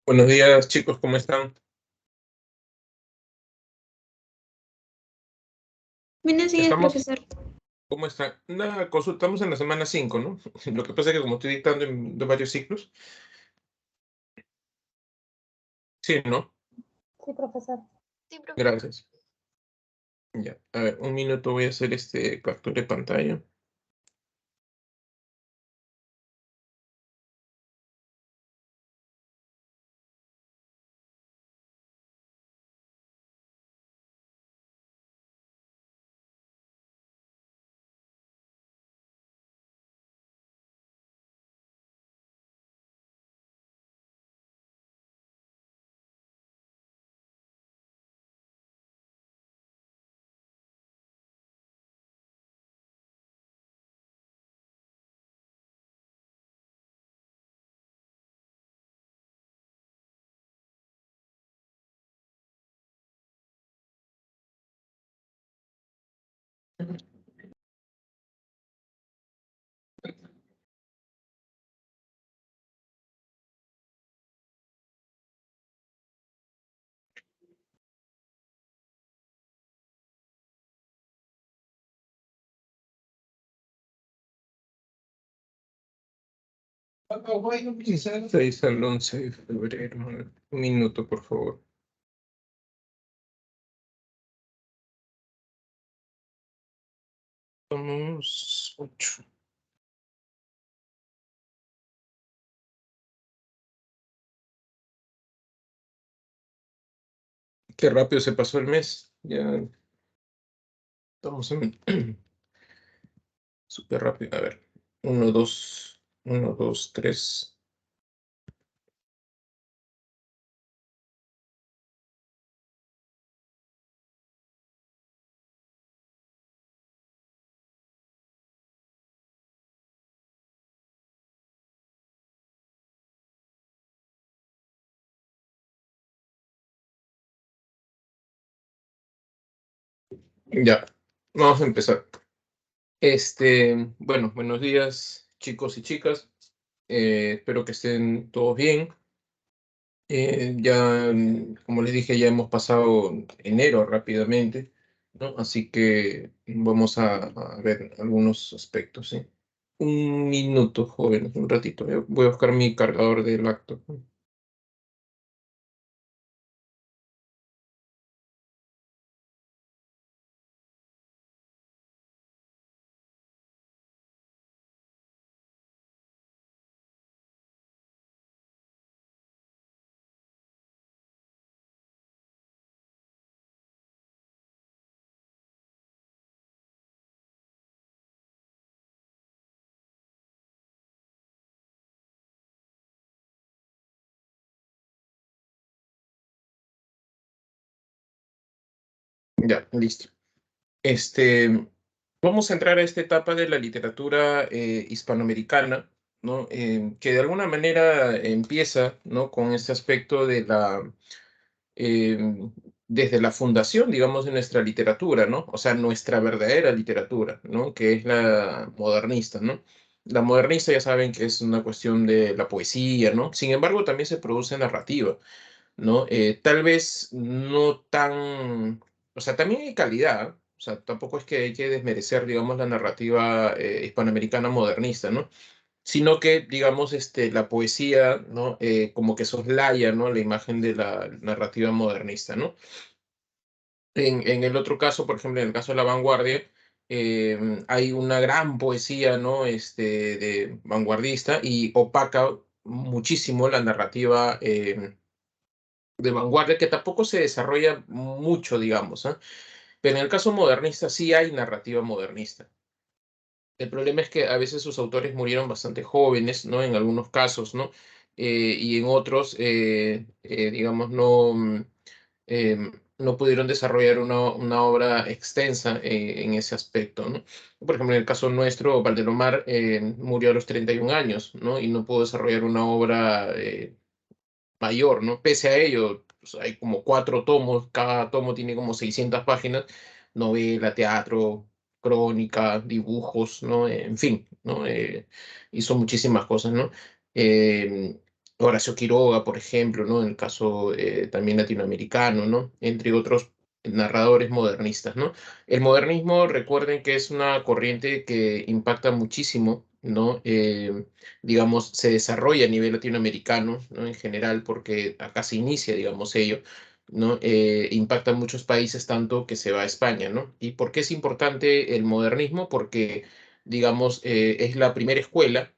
Buenos días, chicos, ¿cómo están? Buenos días, Estamos, profesor. ¿cómo están? Nada, consultamos en la semana 5, ¿no? Lo que pasa es que como estoy dictando de varios ciclos, sí, ¿no? Sí, profesor. Sí, profe. Gracias. Ya, a ver, un minuto voy a hacer captura de pantalla. Voy a utilizar 6 al 11 de febrero. A ver, un minuto, por favor. Somos 8. Qué rápido se pasó el mes. Ya estamos en súper rápido. A ver, 1, 2, 1, 2, 3. Ya, vamos a empezar. Bueno, buenos días, chicos y chicas. Espero que estén todos bien. Ya, como les dije, ya hemos pasado enero rápidamente, ¿no? Así que vamos a ver algunos aspectos, ¿sí? Un minuto, jóvenes, un ratito. Voy a buscar mi cargador del laptop. Ya, listo. Este, Vamos a entrar a esta etapa de la literatura hispanoamericana, ¿no? Que de alguna manera empieza, ¿no? Con este aspecto de desde la fundación, digamos, de nuestra literatura, ¿no? O sea, nuestra verdadera literatura, ¿no? Que es la modernista, ¿no? La modernista ya saben que es una cuestión de la poesía, ¿no? Sin embargo, también se produce narrativa, ¿no? Tal vez no tan, o sea, también hay calidad, o sea, tampoco es que hay que desmerecer, digamos, la narrativa hispanoamericana modernista, ¿no? Sino que, digamos, la poesía, ¿no? Como que soslaya, ¿no? La imagen de la narrativa modernista, ¿no? En el otro caso, por ejemplo, en el caso de la vanguardia, hay una gran poesía, ¿no? De vanguardista y opaca muchísimo la narrativa de vanguardia, que tampoco se desarrolla mucho, digamos, ¿ah? Pero en el caso modernista sí hay narrativa modernista. El problema es que a veces sus autores murieron bastante jóvenes, ¿no? En algunos casos, ¿no? Y en otros, digamos, no, no pudieron desarrollar una obra extensa en ese aspecto, ¿no? Por ejemplo, en el caso nuestro, Valdelomar murió a los 31 años, ¿no? Y no pudo desarrollar una obra mayor, ¿no? Pese a ello, pues, hay como 4 tomos, cada tomo tiene como 600 páginas, novela, teatro, crónica, dibujos, ¿no? En fin, ¿no? Hizo muchísimas cosas, ¿no? Eh, Horacio Quiroga, por ejemplo, ¿no? En el caso también latinoamericano, ¿no? Entre otros narradores modernistas, ¿no? El modernismo, recuerden que es una corriente que impacta muchísimo, ¿no? Digamos, se desarrolla a nivel latinoamericano, ¿no? En general, porque acá se inicia, digamos, ello, ¿no? Impacta en muchos países tanto que se va a España, ¿no? ¿Y por qué es importante el modernismo? Porque, digamos, es la primera escuela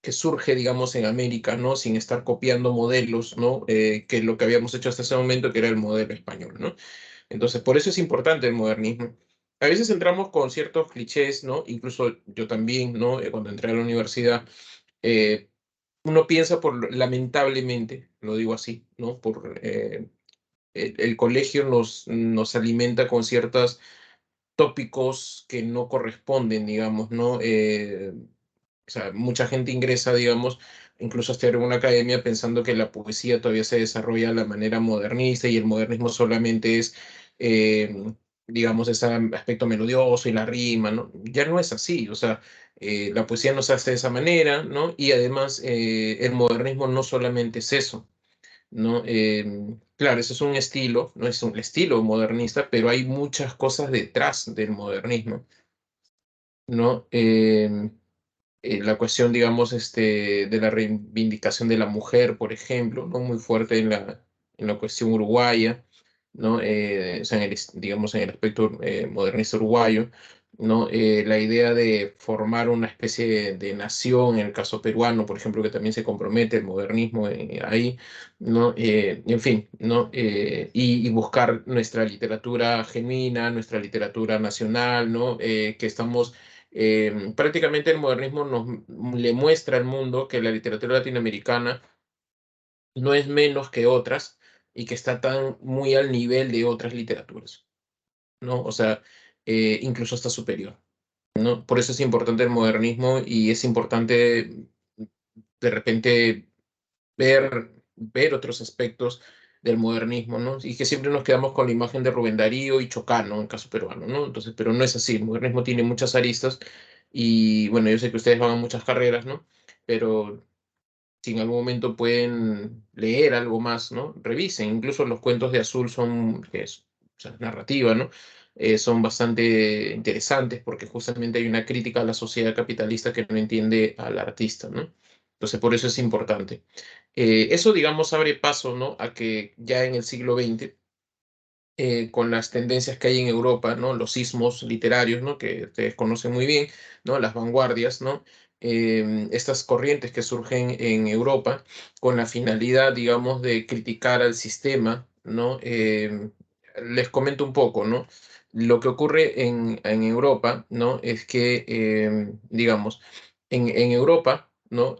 que surge, digamos, en América, ¿no? Sin estar copiando modelos, ¿no? Que lo que habíamos hecho hasta ese momento, que era el modelo español, ¿no? Entonces, por eso es importante el modernismo. A veces entramos con ciertos clichés, ¿no? Incluso yo también, ¿no? Cuando entré a la universidad, eh, uno piensa lamentablemente, lo digo así, ¿no? El colegio nos alimenta con ciertos tópicos que no corresponden, digamos, ¿no? O sea, mucha gente ingresa, digamos, incluso hasta en una academia pensando que la poesía todavía se desarrolla de la manera modernista y el modernismo solamente es, eh, digamos, ese aspecto melodioso y la rima, ¿no? Ya no es así, o sea, la poesía no se hace de esa manera, ¿no? Y además el modernismo no solamente es eso, ¿no? Claro, ese es un estilo, no es un estilo modernista, pero hay muchas cosas detrás del modernismo, ¿no? La cuestión, digamos, de la reivindicación de la mujer, por ejemplo, ¿no? Muy fuerte en la cuestión uruguaya, ¿no? O sea, digamos, en el aspecto modernista uruguayo, ¿no? La idea de formar una especie de nación, en el caso peruano, por ejemplo, que también se compromete el modernismo ahí, ¿no? En fin, ¿no? Y buscar nuestra literatura genuina, nuestra literatura nacional, ¿no? Que estamos prácticamente el modernismo le muestra al mundo que la literatura latinoamericana no es menos que otras y que está tan muy al nivel de otras literaturas, ¿no? O sea, incluso está superior, ¿no? Por eso es importante el modernismo y es importante de repente ver otros aspectos del modernismo, ¿no? Y que siempre nos quedamos con la imagen de Rubén Darío y Chocano, en caso peruano, ¿no? Entonces, pero no es así, el modernismo tiene muchas aristas y bueno, yo sé que ustedes van a muchas carreras, ¿no? Pero si en algún momento pueden leer algo más, ¿no? Revisen, incluso los cuentos de Azul son, que es, o sea, narrativa, ¿no? Son bastante interesantes porque justamente hay una crítica a la sociedad capitalista que no entiende al artista, ¿no? Entonces, por eso es importante. Eso, digamos, abre paso, ¿no? A que ya en el siglo XX con las tendencias que hay en Europa, ¿no? Los sismos literarios, ¿no? Que ustedes conocen muy bien, ¿no? Las vanguardias, ¿no? Estas corrientes que surgen en Europa con la finalidad, digamos, de criticar al sistema, ¿no? Les comento un poco, ¿no? Lo que ocurre en Europa, ¿no? Es que, digamos, en Europa, ¿no?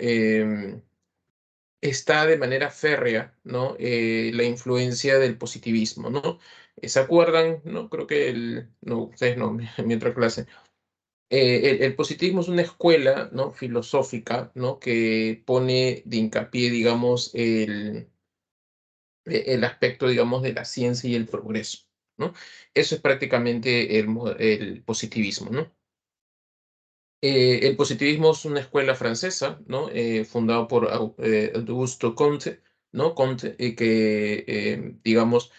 Está de manera férrea, ¿no? La influencia del positivismo, ¿no? ¿Se acuerdan? No, creo que no, ustedes no, en mi otra clase. El positivismo es una escuela, ¿no? Filosófica, ¿no? Que pone de hincapié, digamos, el aspecto, digamos, de la ciencia y el progreso, ¿no? Eso es prácticamente el positivismo, ¿no? El positivismo es una escuela francesa, ¿no? Fundado por Augusto Comte, ¿no? Comte, que, digamos,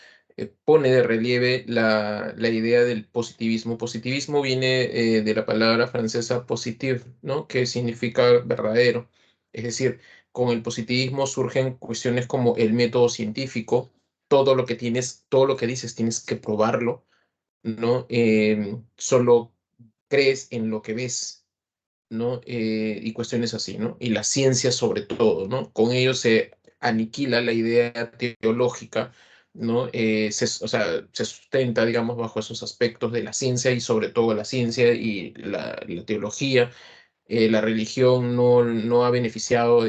pone de relieve la idea del positivismo. Positivismo viene de la palabra francesa positive, ¿no? Que significa verdadero. Es decir, con el positivismo surgen cuestiones como el método científico, todo lo que dices tienes que probarlo, ¿no? Solo crees en lo que ves, ¿no? Y cuestiones así, ¿no? Y la ciencia sobre todo, ¿no? Con ello se aniquila la idea teológica, ¿no? O sea, se sustenta, digamos, bajo esos aspectos de la ciencia y sobre todo la ciencia y la teología. La religión no ha beneficiado,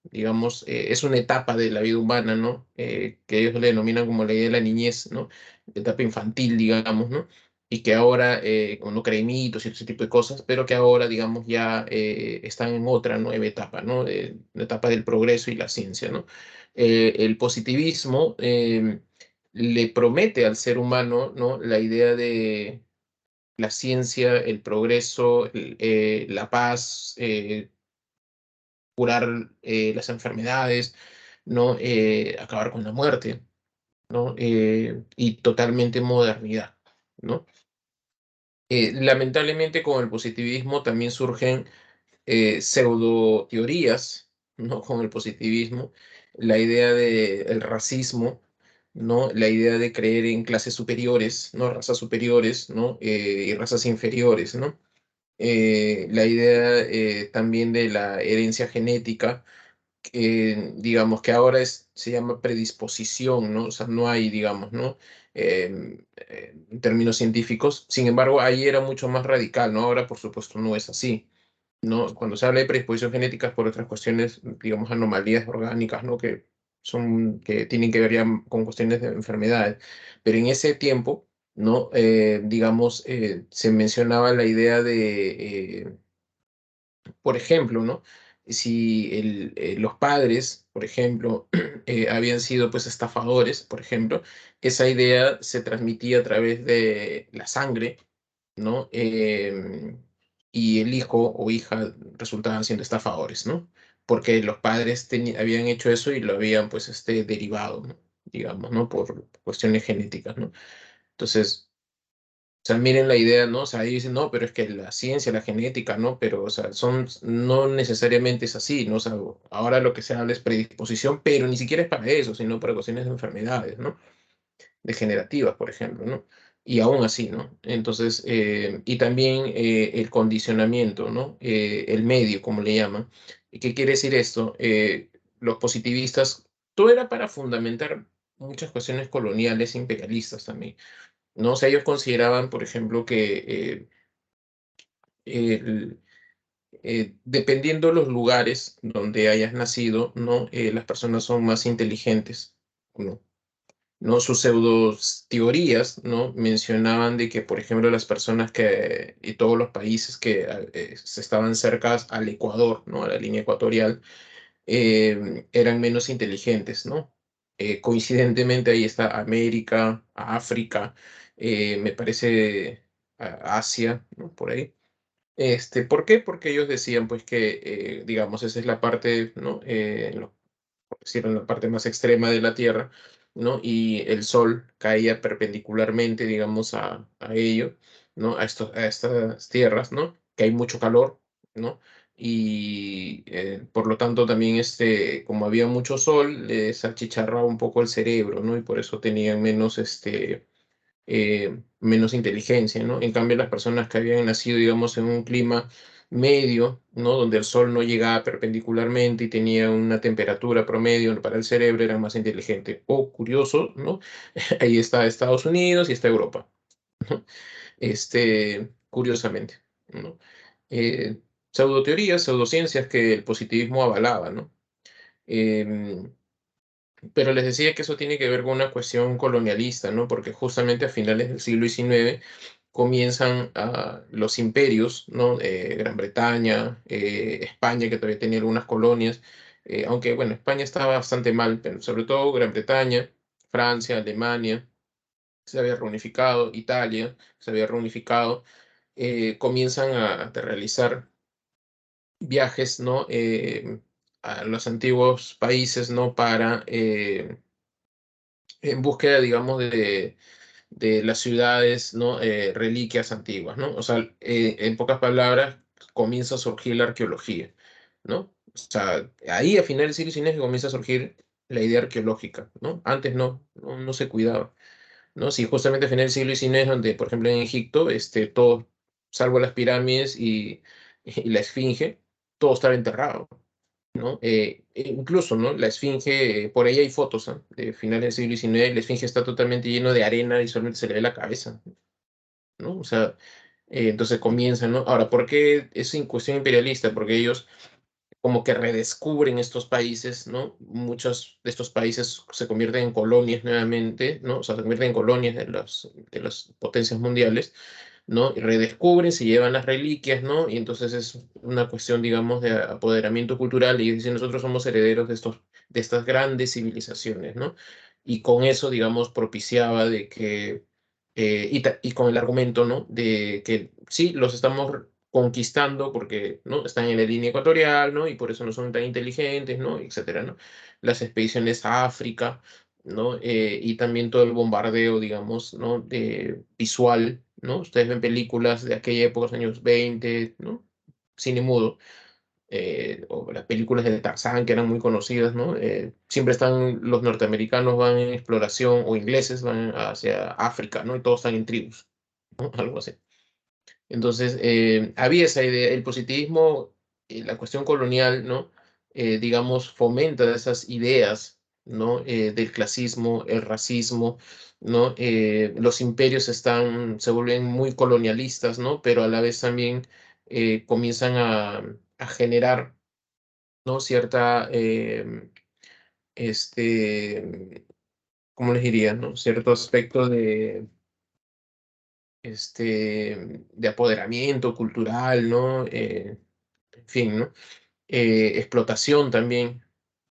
digamos, es una etapa de la vida humana, ¿no? Que ellos le denominan como la idea de la niñez, ¿no? Etapa infantil, digamos, ¿no? Y que ahora, no creen mitos y ese tipo de cosas, pero que ahora, digamos, ya están en otra nueva etapa, ¿no? La etapa del progreso y la ciencia, ¿no? El positivismo le promete al ser humano, ¿no? La idea de la ciencia, el progreso, la paz, curar las enfermedades, ¿no? Acabar con la muerte, ¿no? Y totalmente modernidad, ¿no? Lamentablemente con el positivismo también surgen pseudo teorías, ¿no? Con el positivismo, la idea del racismo, ¿no? La idea de creer en clases superiores, ¿no? Razas superiores, ¿no? Y razas inferiores, ¿no? La idea también de la herencia genética, digamos que ahora se llama predisposición, ¿no? O sea, no hay, digamos, ¿no? En términos científicos. Sin embargo, ahí era mucho más radical, ¿no? Ahora, por supuesto, no es así, ¿no? Cuando se habla de predisposición genética es por otras cuestiones, digamos, anomalías orgánicas, ¿no? Que tienen que ver ya con cuestiones de enfermedades. Pero en ese tiempo, ¿no? Digamos, se mencionaba la idea de por ejemplo, ¿no? Si los padres, por ejemplo, habían sido pues estafadores, por ejemplo, esa idea se transmitía a través de la sangre, ¿no? Y el hijo o hija resultaban siendo estafadores, ¿no? Porque los padres habían hecho eso y lo habían pues derivado, ¿no? Digamos, ¿no? Por cuestiones genéticas, ¿no? Entonces, o sea, miren la idea, ¿no? O sea, ahí dicen, no, pero es que la ciencia, la genética, ¿no? Pero, o sea, no necesariamente es así, ¿no? O sea, ahora lo que se habla es predisposición, pero ni siquiera es para eso, sino para cuestiones de enfermedades, ¿no? Degenerativas, por ejemplo, ¿no? Y aún así, ¿no? Entonces, y también el condicionamiento, ¿no? El medio, como le llaman. ¿Y qué quiere decir esto? Los positivistas, todo era para fundamentar muchas cuestiones coloniales e imperialistas también. ¿No? O sea, ellos consideraban, por ejemplo, que el- dependiendo los lugares donde hayas nacido, ¿no? Las personas son más inteligentes, ¿no? ¿No? Sus pseudo teorías, ¿no? Mencionaban de que, por ejemplo, las personas y todos los países que estaban cerca al Ecuador, ¿no? A la línea ecuatorial, eran menos inteligentes, ¿no? Coincidentemente ahí está América, África, me parece Asia, ¿no? Por ahí. ¿Por qué? Porque ellos decían, pues, que, digamos, esa es la parte, ¿no? Por decirlo, en la parte más extrema de la Tierra, ¿no? Y el Sol caía perpendicularmente, digamos, a ello, ¿no? A estas tierras, ¿no? Que hay mucho calor, ¿no? Y por lo tanto también, como había mucho sol, les achicharraba un poco el cerebro, ¿no? Y por eso tenían menos inteligencia, ¿no? En cambio, las personas que habían nacido, digamos, en un clima medio, ¿no? Donde el sol no llegaba perpendicularmente y tenía una temperatura promedio para el cerebro, eran más inteligentes. O curioso, ¿no? Ahí está Estados Unidos y está Europa, ¿no? Curiosamente, ¿no? Pseudoteorías, pseudociencias que el positivismo avalaba, ¿no? Em, pero les decía que eso tiene que ver con una cuestión colonialista, ¿no? Porque justamente a finales del siglo XIX comienzan los imperios, ¿no? Gran Bretaña, España, que todavía tenía algunas colonias, aunque, bueno, España estaba bastante mal, pero sobre todo Gran Bretaña, Francia, Alemania, se había reunificado, Italia, se había reunificado, comienzan a realizar viajes, ¿no? A los antiguos países, ¿no? En búsqueda, digamos, de las ciudades, ¿no? Reliquias antiguas, ¿no? O sea, en pocas palabras, comienza a surgir la arqueología, ¿no? O sea, ahí a finales del siglo XIX comienza a surgir la idea arqueológica, ¿no? Antes no se cuidaba, ¿no? Sí, justamente a finales del siglo XIX, donde, por ejemplo, en Egipto, todo, salvo las pirámides y la esfinge, todo estaba enterrado, ¿no? Incluso, ¿no? La esfinge, por ahí hay fotos, ¿ah? De finales del siglo XIX, la esfinge está totalmente lleno de arena y solamente se le ve la cabeza, ¿no? O sea, entonces comienzan, ¿no? Ahora, ¿por qué es en cuestión imperialista? Porque ellos como que redescubren estos países, ¿no? Muchos de estos países se convierten en colonias nuevamente, ¿no? O sea, se convierten en colonias de las potencias mundiales, ¿no? Y redescubren, se llevan las reliquias, ¿no? Y entonces es una cuestión, digamos, de apoderamiento cultural y dicen, nosotros somos herederos de estas grandes civilizaciones, ¿no? Y con eso, digamos, propiciaba de que, y con el argumento, ¿no? De que sí, los estamos conquistando porque, ¿no? Están en la línea ecuatorial, ¿no? Y por eso no son tan inteligentes, ¿no? Etcétera, ¿no? Las expediciones a África, ¿no? Y también todo el bombardeo, digamos, ¿no? Visual, ¿no? Ustedes ven películas de aquella época, los años 20, ¿no? Cine mudo, o las películas de Tarzán, que eran muy conocidas, ¿no? Siempre están, los norteamericanos van en exploración, o ingleses van hacia África, ¿no? Y todos están en tribus, ¿no? Algo así. Entonces, había esa idea, el positivismo, la cuestión colonial, ¿no? Digamos, fomenta esas ideas, ¿no? Del clasismo, el racismo, ¿no? Los imperios se vuelven muy colonialistas, ¿no? Pero a la vez también comienzan a generar, ¿no? Cierta, este, ¿cómo les diría, no? Cierto aspecto de apoderamiento cultural, ¿no? En fin, ¿no? Explotación también,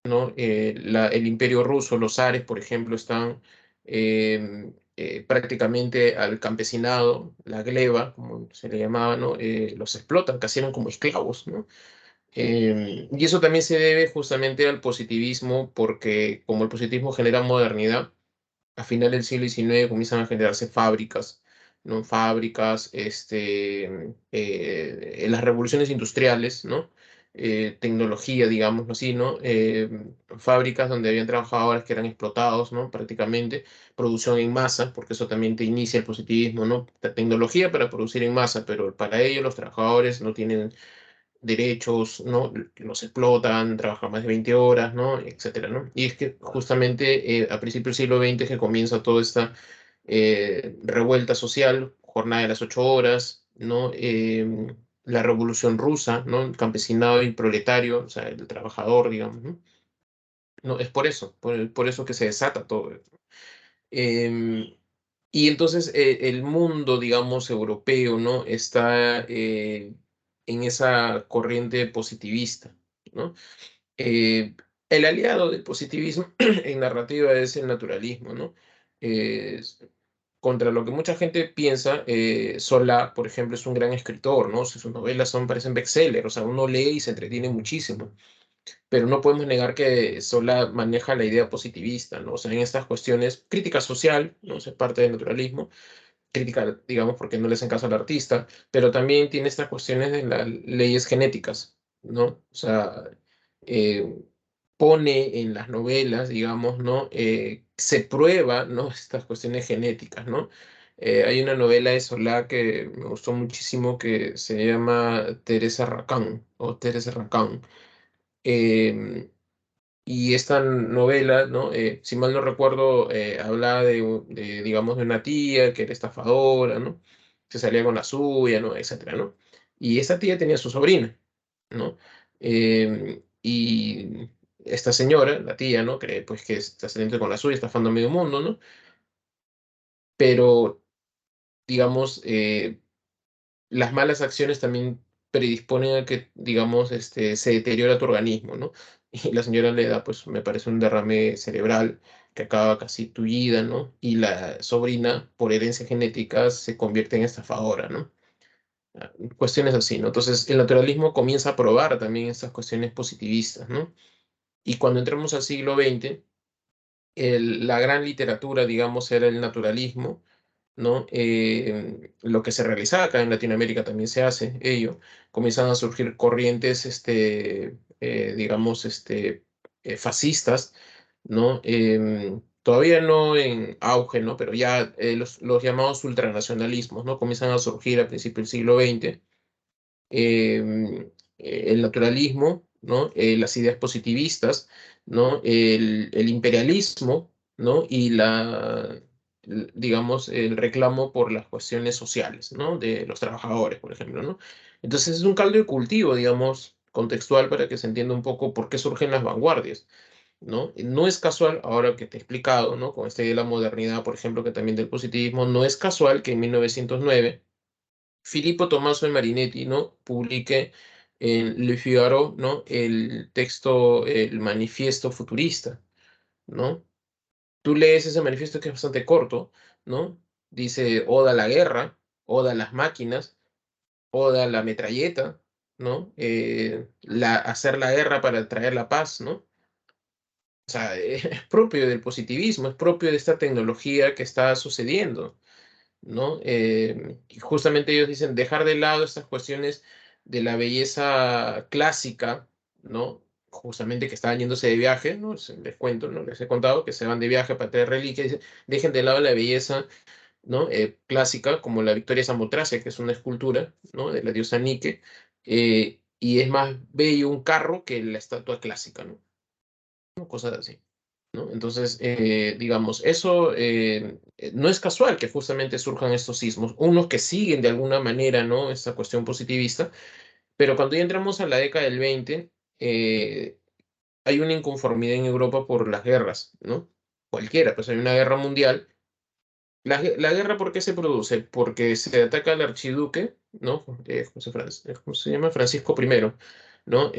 ¿no? El Imperio Ruso, los zares, por ejemplo, están prácticamente al campesinado, la gleba, como se le llamaba, ¿no? Los explotan, casi eran como esclavos, ¿no? Y eso también se debe justamente al positivismo, porque como el positivismo genera modernidad, a final del siglo XIX comienzan a generarse fábricas, ¿no? Fábricas, en las revoluciones industriales, ¿no? Tecnología, digámoslo así, ¿no? Fábricas donde habían trabajadores que eran explotados, ¿no? Prácticamente, producción en masa, porque eso también te inicia el positivismo, ¿no? La tecnología para producir en masa, pero para ello los trabajadores no tienen derechos, ¿no? Los explotan, trabajan más de 20 horas, ¿no? Etcétera, ¿no? Y es que justamente a principios del siglo XX que comienza toda esta revuelta social, jornada de las 8 horas, ¿no? La revolución rusa, ¿no? El campesinado y proletario, o sea, el trabajador, digamos, ¿no? No, es por eso, por eso que se desata todo. Em, y entonces el mundo, digamos, europeo, ¿no? Está en esa corriente positivista, ¿no? Eh, el aliado del positivismo en narrativa es el naturalismo, ¿no? Contra lo que mucha gente piensa, Solá, por ejemplo, es un gran escritor, ¿no? Sus novelas parecen bestsellers, o sea, uno lee y se entretiene muchísimo, pero no podemos negar que Solá maneja la idea positivista, ¿no? O sea, en estas cuestiones, crítica social, ¿no? Es parte del naturalismo, crítica, digamos, porque no le hacen caso al artista, pero también tiene estas cuestiones de las leyes genéticas, ¿no? O sea, eh, pone en las novelas, digamos, ¿no? Se prueba, ¿no? Estas cuestiones genéticas, ¿no? Hay una novela de Solá que me gustó muchísimo que se llama Teresa Racán, o Teresa Racán. Em, y esta novela, ¿no? Si mal no recuerdo, hablaba digamos, de una tía que era estafadora, ¿no? Se salía con la suya, ¿no? Etcétera, ¿no? Y esta tía tenía su sobrina, ¿no? Y esta señora, la tía, ¿no? Cree, pues, que está saliendo con la suya, estafando a medio mundo, ¿no? Pero, digamos, las malas acciones también predisponen a que, digamos, se deteriora tu organismo, ¿no? Y la señora le da, pues, me parece un derrame cerebral que acaba casi tu vida, ¿no? Y la sobrina, por herencia genética, se convierte en estafadora, ¿no? Cuestiones así, ¿no? Entonces, el naturalismo comienza a probar también estas cuestiones positivistas, ¿no? Y cuando entramos al siglo XX, la gran literatura, digamos, era el naturalismo, ¿no? Lo que se realizaba acá en Latinoamérica también se hace ello. Comienzan a surgir corrientes, digamos, fascistas, ¿no? Todavía no en auge, ¿no? Pero ya los llamados ultranacionalismos, ¿no? Comienzan a surgir a principios del siglo XX. El naturalismo, ¿no? Las ideas positivistas, ¿no? El imperialismo, ¿no? Y digamos, el reclamo por las cuestiones sociales, ¿no? De los trabajadores, por ejemplo, ¿no? Entonces es un caldo de cultivo, digamos, contextual para que se entienda un poco por qué surgen las vanguardias, ¿no? No es casual, ahora que te he explicado, ¿no? Con este de la modernidad, por ejemplo, que también del positivismo, no es casual que en 1909 Filippo Tommaso de Marinetti, ¿no? Publique en Le Figaro, ¿no? El texto, el manifiesto futurista, ¿no? Tú lees ese manifiesto que es bastante corto, ¿no? Dice Oda a la guerra, Oda a las máquinas, oda a la metralleta, ¿no? Hacer la guerra para traer la paz, ¿no? O sea, es propio del positivismo, es propio de esta tecnología que está sucediendo, ¿no? Y justamente ellos dicen dejar de lado estas cuestiones de la belleza clásica, ¿no? Justamente que estaban yéndose de viaje, ¿no? Les cuento, ¿no? Les he contado que se van de viaje para traer reliquias, dicen, dejen de lado la belleza, ¿no? Clásica, como la Victoria Samotracia, que es una escultura, ¿no? De la diosa Nike, y es más bello un carro que la estatua clásica, ¿no? Cosas así. ¿No? Entonces, digamos, eso no es casual que justamente surjan estos sismos, unos que siguen de alguna manera, ¿no? Esta cuestión positivista, pero cuando ya entramos a la década del 20, hay una inconformidad en Europa por las guerras, ¿no? Cualquiera, pues hay una guerra mundial. La guerra, ¿por qué se produce? Porque se ataca al archiduque, ¿no? ¿Cómo se llama? Francisco I, ¿no?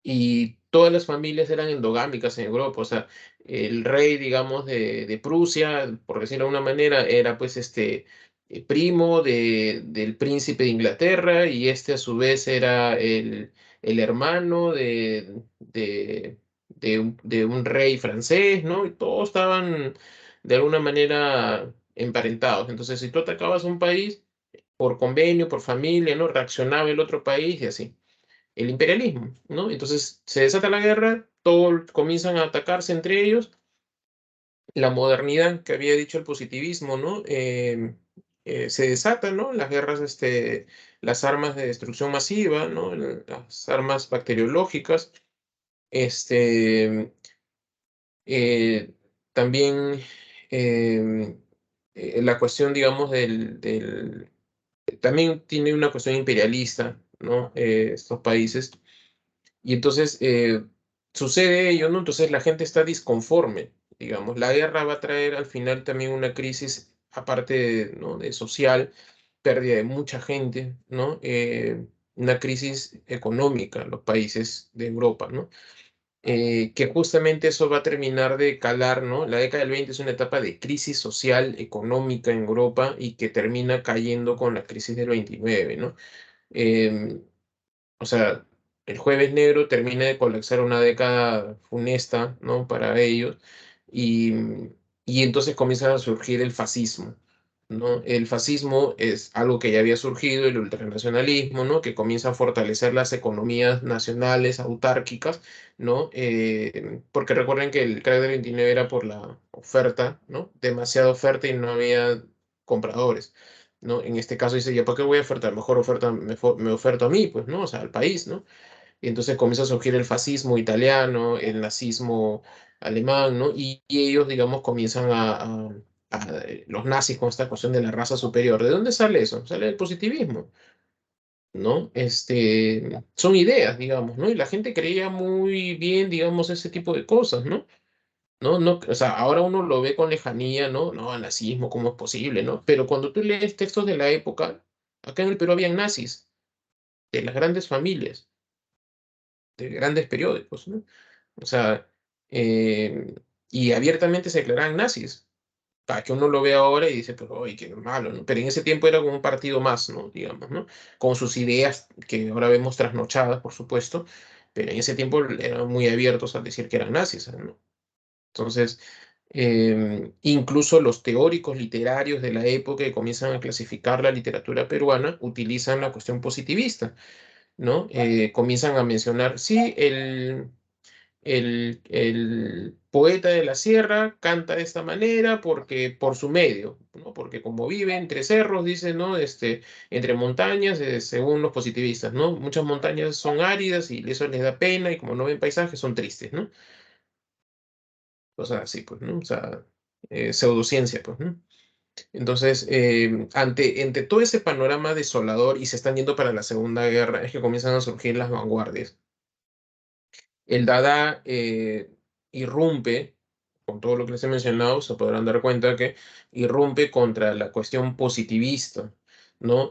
Y todas las familias eran endogámicas en Europa, o sea, el rey, digamos, de Prusia, por decirlo de alguna manera, era pues primo del príncipe de Inglaterra y este a su vez era el hermano de un rey francés, ¿no? Y todos estaban de alguna manera emparentados. Entonces, si tú atacabas un país por convenio, por familia, ¿no? Reaccionaba el otro país y así el imperialismo, ¿no? Entonces se desata la guerra, todos comienzan a atacarse entre ellos, la modernidad que había dicho el positivismo, ¿no? Se desata, ¿no? Las guerras, las armas de destrucción masiva, ¿no? Las armas bacteriológicas, este, eh, también la cuestión, digamos, también tiene una cuestión imperialista, ¿no? Estos países. Y entonces sucede ello, ¿no? Entonces la gente está disconforme, digamos. La guerra va a traer al final también una crisis, aparte, ¿no? de social, pérdida de mucha gente, ¿no? Una crisis económica en los países de Europa, ¿no? Que justamente eso va a terminar de calar, ¿no? La década del 20 es una etapa de crisis social, económica en Europa y que termina cayendo con la crisis del 29, ¿no? Em, o sea, el Jueves Negro termina de colapsar una década funesta, ¿no? Para ellos, y, y entonces comienza a surgir el fascismo, ¿no? El fascismo es algo que ya había surgido, el ultranacionalismo, ¿no? Que comienza a fortalecer las economías nacionales, autárquicas, ¿no? Porque recuerden que el crack del 29 era por la oferta, ¿no? Demasiada oferta y no había compradores. ¿No? En este caso dice, ¿ya para qué voy a ofertar? Mejor oferta, me oferto a mí, pues, ¿no? O sea, al país, ¿no? Y entonces comienza a surgir el fascismo italiano, el nazismo alemán, ¿no? Y ellos, digamos, comienzan los nazis con esta cuestión de la raza superior. ¿De dónde sale eso? Sale del positivismo, ¿no? Son ideas, digamos, ¿no? Y la gente creía muy bien, digamos, ese tipo de cosas, ¿no? No, no, o sea, ahora uno lo ve con lejanía, ¿no? No, nazismo, ¿cómo es posible, no? Pero cuando tú lees textos de la época, acá en el Perú habían nazis, de las grandes familias, de grandes periódicos, ¿no? O sea, eh, y abiertamente se declaraban nazis, para que uno lo vea ahora y dice, pero, oye, qué malo, ¿no? Pero en ese tiempo era como un partido más, ¿no? Digamos, ¿no? Con sus ideas que ahora vemos trasnochadas, por supuesto, pero en ese tiempo eran muy abiertos a decir que eran nazis, ¿no? Entonces, incluso los teóricos literarios de la época que comienzan a clasificar la literatura peruana utilizan la cuestión positivista, ¿no? Comienzan a mencionar, sí, el poeta de la sierra canta de esta manera porque por su medio, ¿no? Porque como vive entre cerros, dice, ¿no? Entre montañas, según los positivistas, ¿no? Muchas montañas son áridas y eso les da pena y como no ven paisajes son tristes, ¿no? Cosas así, pues, ¿no? O sea, pseudociencia, pues, ¿no? Entonces, ante todo ese panorama desolador y se están yendo para la Segunda Guerra, es que comienzan a surgir las vanguardias. El Dada irrumpe, con todo lo que les he mencionado, se podrán dar cuenta que irrumpe contra la cuestión positivista, ¿no?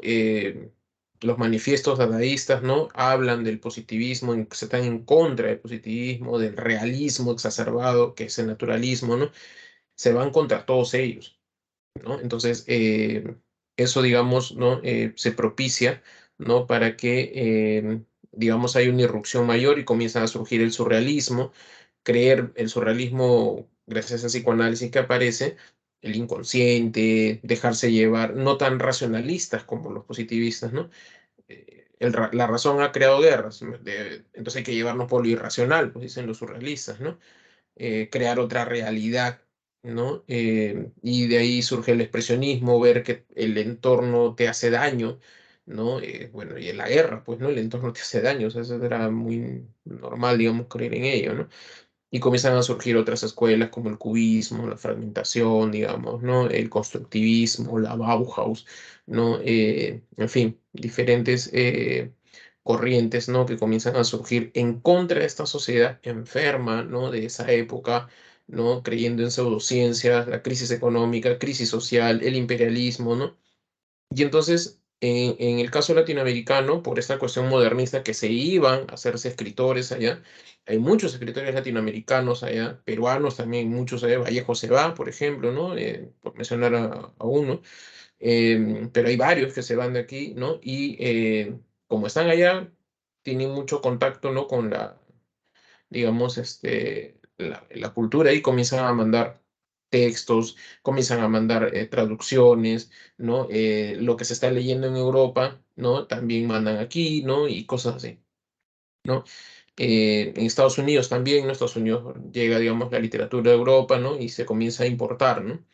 Los manifiestos dadaístas, ¿no? Hablan del positivismo, se están en contra del positivismo, del realismo exacerbado, que es el naturalismo, ¿no? Se van contra todos ellos, ¿no? Entonces, eso, digamos, ¿no? Se propicia, ¿no? Para que, digamos, hay una irrupción mayor y comienza a surgir el surrealismo, creer el surrealismo gracias al psicoanálisis que aparece, el inconsciente, dejarse llevar, no tan racionalistas como los positivistas, ¿no? La razón ha creado guerras, entonces hay que llevarnos por lo irracional, pues dicen los surrealistas, ¿no? Crear otra realidad, ¿no? Y de ahí surge el expresionismo, ver que el entorno te hace daño, ¿no? Bueno, y en la guerra, pues, ¿no? El entorno te hace daño, o sea, eso era muy normal, digamos, creer en ello, ¿no? Y comienzan a surgir otras escuelas como el cubismo, la fragmentación, digamos, ¿no? El constructivismo, la Bauhaus, ¿no? En fin, diferentes corrientes, ¿no? Que comienzan a surgir en contra de esta sociedad enferma, ¿no? De esa época, ¿no? Creyendo en pseudociencias, la crisis económica, crisis social, el imperialismo, ¿no? Y entonces, en el caso latinoamericano, por esta cuestión modernista que se iban a hacerse escritores allá, hay muchos escritores latinoamericanos allá, peruanos también, muchos allá, Vallejo se va, por ejemplo, ¿no? Por mencionar a uno, pero hay varios que se van de aquí, ¿no? Y como están allá, tienen mucho contacto, ¿no? Con la, digamos, la cultura y comienzan a mandar textos, comienzan a mandar traducciones, ¿no? Lo que se está leyendo en Europa, ¿no? También mandan aquí, ¿no? Y cosas así, ¿no? En Estados Unidos también, ¿no? Estados Unidos llega, digamos, la literatura de Europa, ¿no? Y se comienza a importar, ¿no?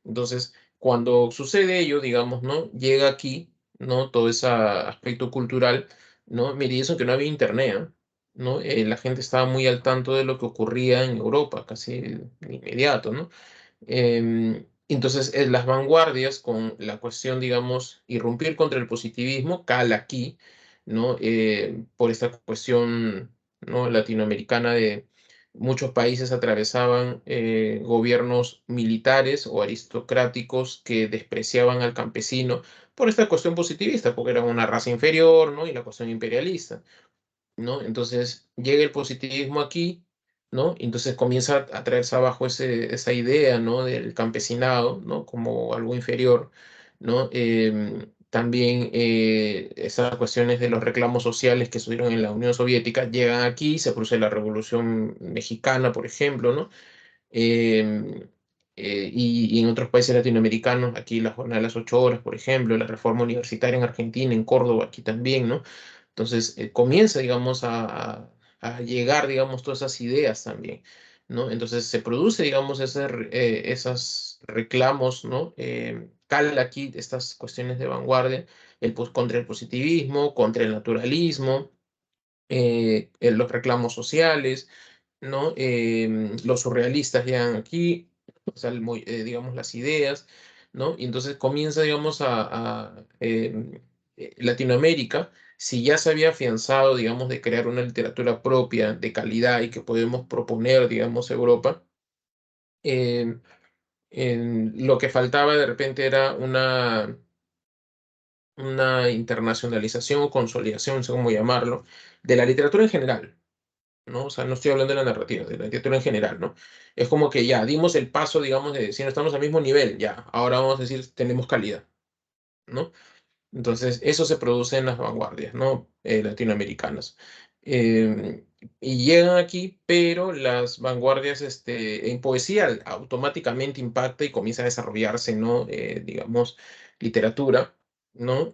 Entonces, cuando sucede ello, digamos, ¿no? Llega aquí, ¿no? Todo ese aspecto cultural, ¿no? Mire, y eso que no había internet, ¿ah? ¿No? La gente estaba muy al tanto de lo que ocurría en Europa, casi de inmediato, ¿no? Entonces, las vanguardias con la cuestión, digamos, irrumpir contra el positivismo, cala aquí, ¿no? Por esta cuestión, ¿no? Latinoamericana de muchos países atravesaban gobiernos militares o aristocráticos que despreciaban al campesino por esta cuestión positivista, porque era una raza inferior, ¿no? Y la cuestión imperialista. ¿No? Entonces llega el positivismo aquí, ¿no? Y entonces comienza a traerse abajo esa idea, ¿no? Del campesinado, ¿no? Como algo inferior, ¿no? También esas cuestiones de los reclamos sociales que surgieron en la Unión Soviética llegan aquí, se produce la Revolución Mexicana, por ejemplo, ¿no? Em, y en otros países latinoamericanos, aquí la jornada de las 8 horas, por ejemplo, la reforma universitaria en Argentina, en Córdoba, aquí también, ¿no? Entonces, comienza, digamos, a llegar, digamos, todas esas ideas también, ¿no? Entonces, se produce, digamos, esas reclamos, ¿no? Cala aquí estas cuestiones de vanguardia, contra el positivismo, contra el naturalismo, los reclamos sociales, ¿no? Los surrealistas llegan aquí, o sea, digamos, las ideas, ¿no? Y entonces comienza, digamos, Latinoamérica, si ya se había afianzado, digamos, de crear una literatura propia, de calidad y que podemos proponer, digamos, a Europa, em, lo que faltaba de repente era una internacionalización o consolidación, no sé cómo llamarlo, de la literatura en general, ¿no? O sea, no estoy hablando de la narrativa, de la literatura en general, ¿no? Es como que ya dimos el paso, digamos, de si no estamos al mismo nivel, ya, ahora vamos a decir, tenemos calidad, ¿no? Entonces, eso se produce en las vanguardias, ¿no? Latinoamericanas. Eh, y llegan aquí, pero las vanguardias en poesía automáticamente impacta y comienza a desarrollarse, ¿no? Digamos, literatura, ¿no?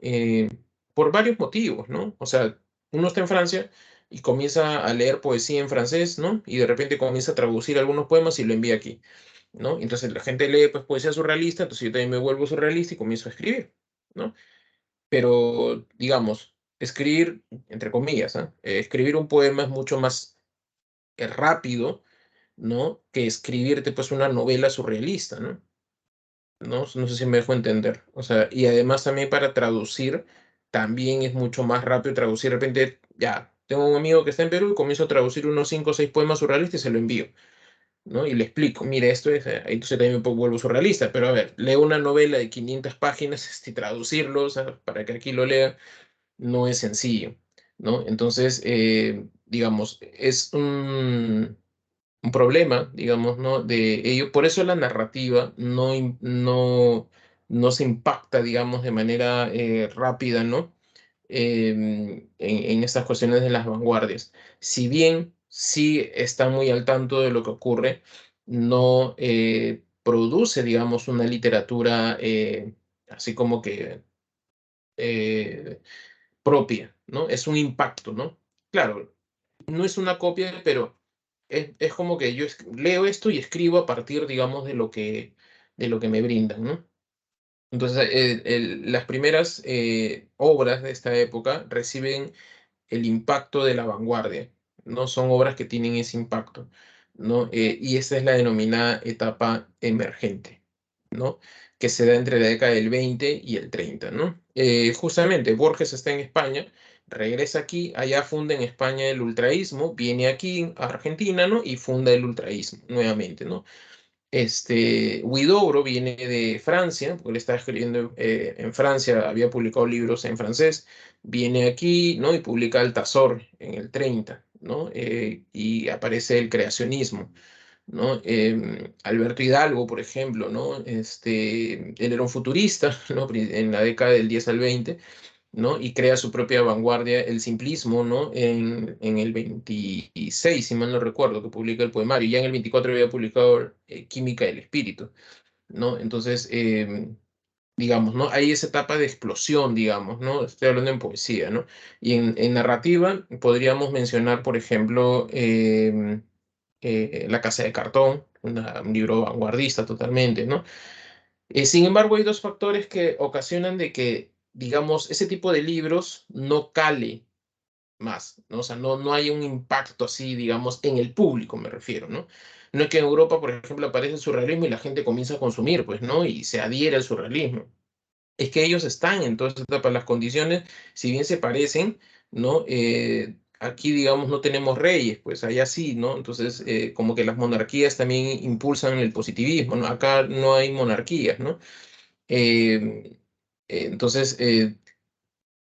Por varios motivos, ¿no? O sea, uno está en Francia y comienza a leer poesía en francés, ¿no? Y de repente comienza a traducir algunos poemas y lo envía aquí, ¿no? Entonces la gente lee, pues, poesía surrealista, entonces yo también me vuelvo surrealista y comienzo a escribir, ¿no? Pero, digamos, escribir, entre comillas, ¿ah? Escribir un poema es mucho más rápido, ¿no? Que escribirte, pues, una novela surrealista, ¿no? No sé si me dejo entender. O sea, y además también para traducir, también es mucho más rápido traducir. De repente, ya, tengo un amigo que está en Perú y comienzo a traducir unos 5 o 6 poemas surrealistas y se lo envío, ¿no? Y le explico, mira, esto es, entonces también me vuelvo surrealista, pero a ver, leo una novela de 500 páginas, traducirlo, o sea, para que aquí lo lea no es sencillo, ¿no? Entonces, digamos, es un problema, digamos, ¿no? De ello. Por eso la narrativa no no se impacta, digamos, de manera rápida, ¿no? En estas cuestiones de las vanguardias. Si bien sí está muy al tanto de lo que ocurre, no produce, digamos, una literatura así como que eh, propia, ¿no? Es un impacto, ¿no? Claro, no es una copia, pero es como que yo leo esto y escribo a partir, digamos, de lo que me brindan, ¿no? Entonces, las primeras obras de esta época reciben el impacto de la vanguardia, ¿no? Son obras que tienen ese impacto, ¿no? Y esa es la denominada etapa emergente, ¿no? Que se da entre la década del 20 y el 30, ¿no? Justamente Borges está en España, regresa aquí, allá funda en España el ultraísmo, viene aquí a Argentina, ¿no? Y funda el ultraísmo nuevamente, ¿no? Huidobro viene de Francia, porque él estaba escribiendo en Francia, había publicado libros en francés, viene aquí, ¿no? Y publica Altazor en el 30, ¿no? Y aparece el creacionismo, ¿no? Alberto Hidalgo, por ejemplo, ¿no? Él era un futurista, ¿no? En la década del 10 al 20, ¿no? Y crea su propia vanguardia, el simplismo, ¿no? En el 26, si mal no recuerdo, que publica el poemario. Ya en el 24 había publicado Química del Espíritu, ¿no? Entonces, digamos, ¿no? Hay esa etapa de explosión, digamos, ¿no? Estoy hablando en poesía, ¿no? Y en narrativa podríamos mencionar, por ejemplo, La Casa de Cartón, un libro vanguardista totalmente, ¿no? Sin embargo, hay dos factores que ocasionan de que, digamos, ese tipo de libros no cale más, ¿no? O sea, no hay un impacto así, digamos, en el público, me refiero, ¿no? No es que en Europa, por ejemplo, aparece el surrealismo y la gente comienza a consumir, pues, ¿no? Y se adhiere al surrealismo. Es que ellos están en todas estas etapas, las condiciones, si bien se parecen, ¿no? Aquí, digamos, no tenemos reyes, pues allá sí, ¿no? Entonces, como que las monarquías también impulsan el positivismo, ¿no? Acá no hay monarquías, ¿no? Eh, entonces,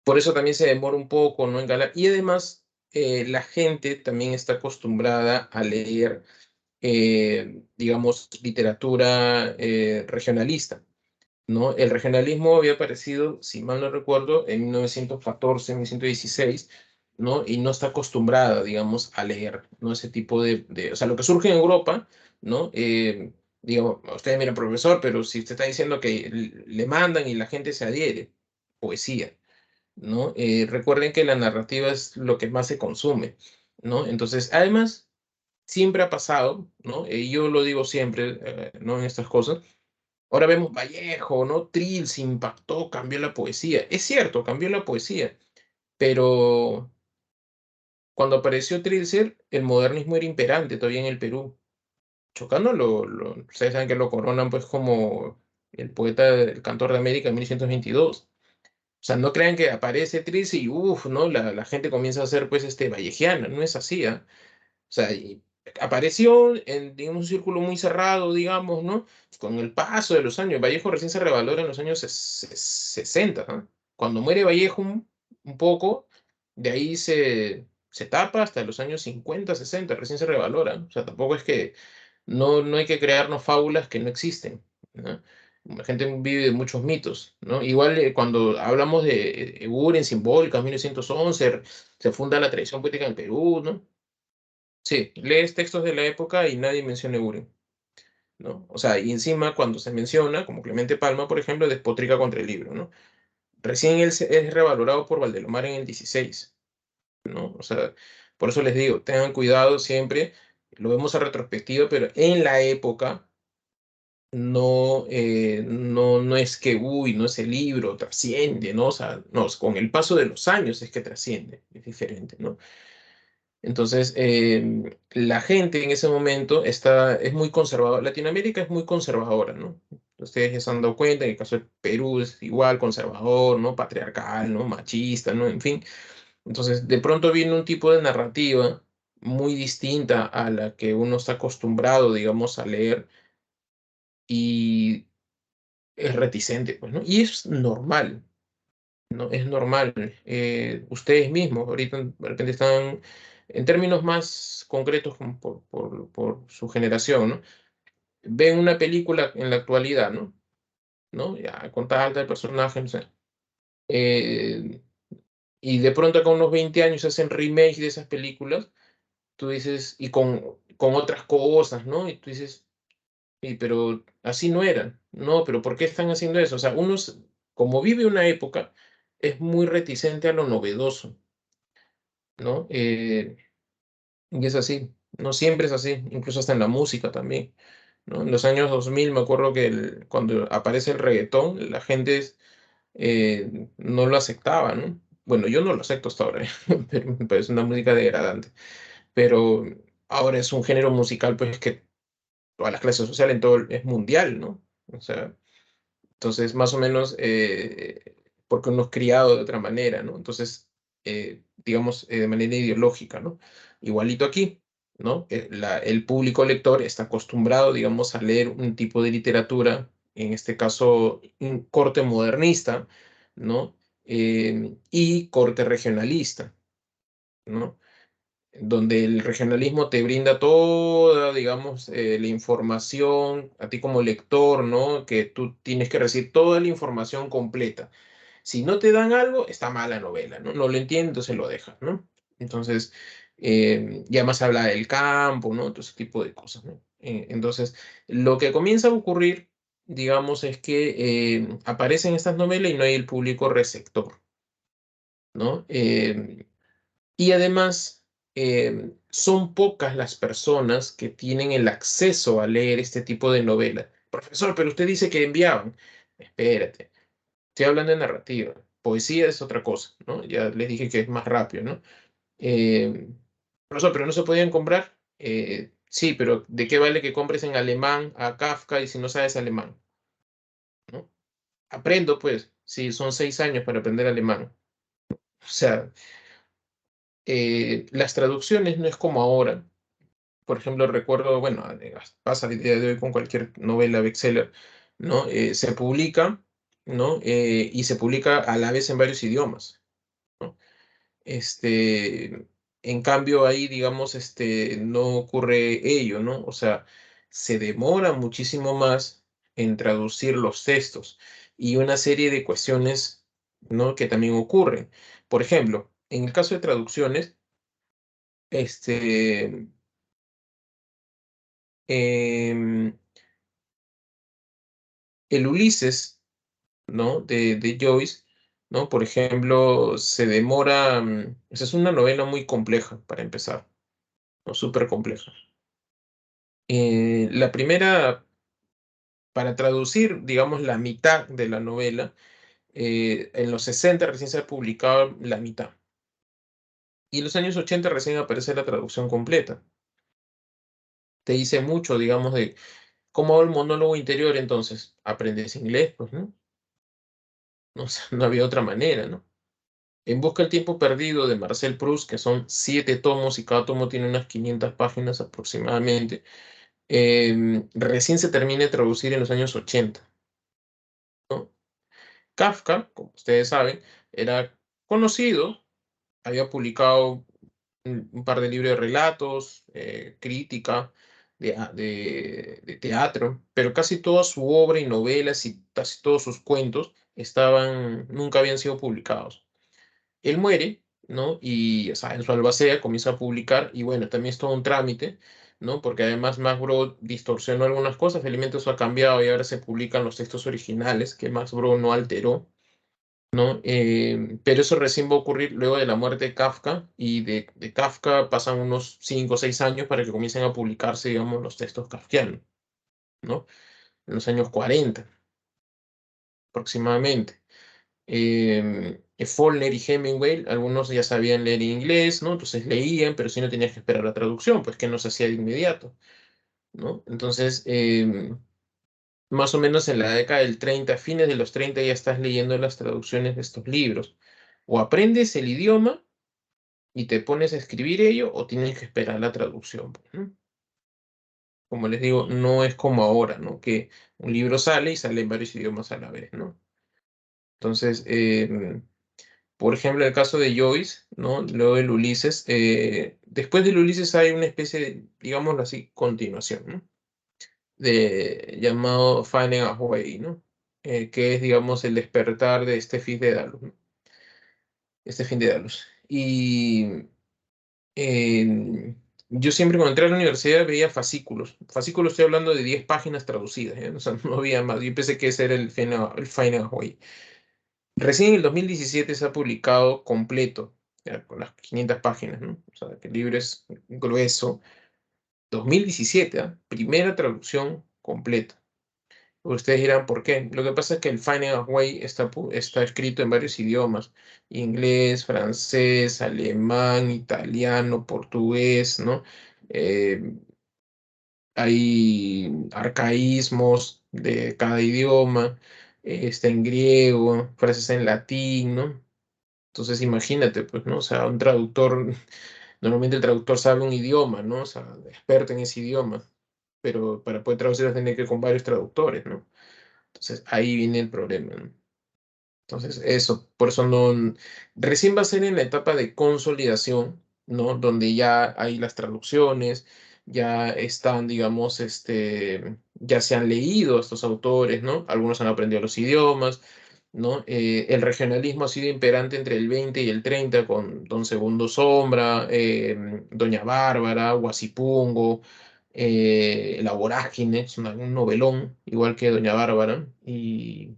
por eso también se demora un poco, ¿no? En galar. Y además, la gente también está acostumbrada a leer, digamos, literatura regionalista, ¿no? El regionalismo había aparecido, si mal no recuerdo, en 1914, 1916, ¿no? Y no está acostumbrada, digamos, a leer, ¿no? Ese tipo o sea, lo que surge en Europa, ¿no? Digo, usted mira, profesor, pero si usted está diciendo que le mandan y la gente se adhiere, poesía, ¿no? Recuerden que la narrativa es lo que más se consume, ¿no? Entonces, además, siempre ha pasado, ¿no? Y yo lo digo siempre, ¿no? En estas cosas. Ahora vemos Vallejo, ¿no? Trills impactó, cambió la poesía. Es cierto, cambió la poesía, pero cuando apareció Trilcer, el modernismo era imperante todavía en el Perú. Chocano, ustedes saben que lo coronan pues como el poeta, el cantor de América en 1922. O sea, no crean que aparece Trilce y uff, ¿no? La gente comienza a ser pues vallejiana, no es así, ¿ah? O sea, y apareció en un círculo muy cerrado, digamos, ¿no? Con el paso de los años. Vallejo recién se revalora en los años 60, ¿no? Cuando muere Vallejo un poco, de ahí se tapa hasta los años 50, 60, recién se revalora. O sea, tampoco es que no hay que crearnos fábulas que no existen, ¿no? La gente vive de muchos mitos, ¿no? Igual cuando hablamos de Eburen, Simbólica, 1911, se funda la tradición poética en el Perú, ¿no? Sí, lees textos de la época y nadie menciona Euren, ¿no? O sea, y encima cuando se menciona, como Clemente Palma, por ejemplo, despotrica contra el libro, ¿no? Recién él es revalorado por Valdelomar en el 16, ¿no? O sea, por eso les digo, tengan cuidado siempre, lo vemos a retrospectiva, pero en la época no es que, uy, no es el libro, trasciende, ¿no? O sea, no, con el paso de los años es que trasciende, es diferente, ¿no? Entonces, la gente en ese momento es muy conservadora. Latinoamérica es muy conservadora, ¿no? Ustedes ya se han dado cuenta, en el caso de Perú es igual, conservador, ¿no? Patriarcal, ¿no? Machista, ¿no? En fin. Entonces, de pronto viene un tipo de narrativa muy distinta a la que uno está acostumbrado, digamos, a leer y es reticente, pues, ¿no? Y es normal, ¿no? Es normal. Ustedes mismos ahorita de repente están, en términos más concretos como por su generación, ¿no? Ven una película en la actualidad, ¿no? ¿no? Ya, con tal personaje, no sé. Y de pronto acá unos 20 años hacen remakes de esas películas, tú dices, y con otras cosas, ¿no? Y tú dices, pero así no eran, ¿no? Pero ¿por qué están haciendo eso? O sea, como vive una época, es muy reticente a lo novedoso, ¿no? Y es así, no siempre es así, incluso hasta en la música también, ¿no? En los años 2000 me acuerdo que cuando aparece el reggaetón, la gente no lo aceptaba, ¿no? Bueno, yo no lo acepto hasta ahora, pero me parece una música degradante, pero ahora es un género musical, pues, que todas las clases sociales en todo es mundial, ¿no? O sea, entonces, más o menos, porque uno es criado de otra manera, ¿no? Entonces, digamos, de manera ideológica, ¿no? Igualito aquí, ¿no? El público lector está acostumbrado, digamos, a leer un tipo de literatura, en este caso, un corte modernista, ¿no? Y corte regionalista, ¿no? Donde el regionalismo te brinda toda, digamos, la información, a ti como lector, ¿no? Que tú tienes que recibir toda la información completa. Si no te dan algo, está mala novela, ¿no? No lo entiendes, entonces lo dejas, ¿no? Entonces, ya más habla del campo, ¿no? Todo ese tipo de cosas, ¿no? Entonces, lo que comienza a ocurrir, digamos, es que aparecen estas novelas y no hay el público receptor, ¿no? Y además, son pocas las personas que tienen el acceso a leer este tipo de novelas. Profesor, pero usted dice que enviaban. Espérate, estoy hablando de narrativa. Poesía es otra cosa, ¿no? Ya les dije que es más rápido, ¿no? Eh, Profesor, pero no se podían comprar. Sí, pero ¿de qué vale que compres en alemán a Kafka y si no sabes alemán? ¿No? Aprendo, pues, sí, son 6 años para aprender alemán. O sea, las traducciones no es como ahora. Por ejemplo, recuerdo, bueno, pasa el día de hoy con cualquier novela bestseller, ¿no? Se publica, ¿no? Y se publica a la vez en varios idiomas, ¿no? En cambio ahí, digamos, no ocurre ello, ¿no? O sea, se demora muchísimo más en traducir los textos y una serie de cuestiones, ¿no? Que también ocurren. Por ejemplo, en el caso de traducciones, este, em, el Ulises, ¿no? De Joyce, ¿no? Por ejemplo, se demora, esa es una novela muy compleja para empezar, ¿no? Súper compleja. La primera, para traducir, digamos, la mitad de la novela, en los 60 recién se ha publicado la mitad. Y en los años 80 recién aparece la traducción completa. Te dice mucho, digamos, de cómo va el monólogo interior, entonces aprendes inglés, pues, ¿no? O sea, no había otra manera, ¿no? En Busca del tiempo perdido de Marcel Proust, que son 7 tomos y cada tomo tiene unas 500 páginas aproximadamente, recién se termina de traducir en los años 80, ¿no? Kafka, como ustedes saben, era conocido, había publicado un par de libros de relatos, crítica, de teatro, pero casi toda su obra y novelas y casi todos sus cuentos nunca habían sido publicados. Él muere, ¿no? Y, o sea, en su albacea comienza a publicar, y bueno, también es todo un trámite, ¿no? Porque además Max Brod distorsionó algunas cosas, felizmente eso ha cambiado y ahora se publican los textos originales que Max Brod no alteró, ¿no? Pero eso recién va a ocurrir luego de la muerte de Kafka, y de Kafka pasan unos 5 o 6 años para que comiencen a publicarse, digamos, los textos kafkianos, ¿no? En los años 40 aproximadamente. Faulkner y Hemingway, algunos ya sabían leer inglés, ¿no? Entonces leían, pero si no tenías que esperar la traducción, pues que no se hacía de inmediato, ¿no? Entonces, más o menos en la década del 30, fines de los 30, ya estás leyendo las traducciones de estos libros. O aprendes el idioma y te pones a escribir ello, o tienes que esperar la traducción, pues, ¿no? Como les digo, no es como ahora, ¿no? Que un libro sale y sale en varios idiomas a la vez, ¿no? Entonces, por ejemplo, el caso de Joyce, ¿no? Luego del Ulises, después del Ulises hay una especie de, digámoslo así, continuación, ¿no? Llamado Finding a Way, ¿no? que es, digamos, el despertar de este fin de Dalus, ¿no? Este fin de Dalus. Y yo siempre cuando entré a la universidad veía fascículos. Fascículos estoy hablando de 10 páginas traducidas, ¿eh? O sea, no había más. Yo pensé que ese era el Final Way. Recién en el 2017 se ha publicado completo, ya, con las 500 páginas, ¿no? O sea, que el libro es grueso. 2017, ¿ah? Primera traducción completa. Ustedes dirán, ¿por qué? Lo que pasa es que el Final Way está escrito en varios idiomas: inglés, francés, alemán, italiano, portugués, ¿no? Eh, Hay arcaísmos de cada idioma, está en griego, frases en latín, ¿no? Entonces imagínate, pues, ¿no? O sea, un traductor, normalmente el traductor sabe un idioma, ¿no? O sea, experto en ese idioma, pero para poder traducirlo tiene que ir con varios traductores, ¿no? Entonces ahí viene el problema, ¿no? Entonces eso, por eso no, recién va a ser en la etapa de consolidación, ¿no? Donde ya hay las traducciones, ya están, digamos, ya se han leído estos autores, ¿no? Algunos han aprendido los idiomas, ¿no? El regionalismo ha sido imperante entre el 20 y el 30 con Don Segundo Sombra, Doña Bárbara, Guasipungo, La Vorágine, es un novelón, igual que Doña Bárbara, y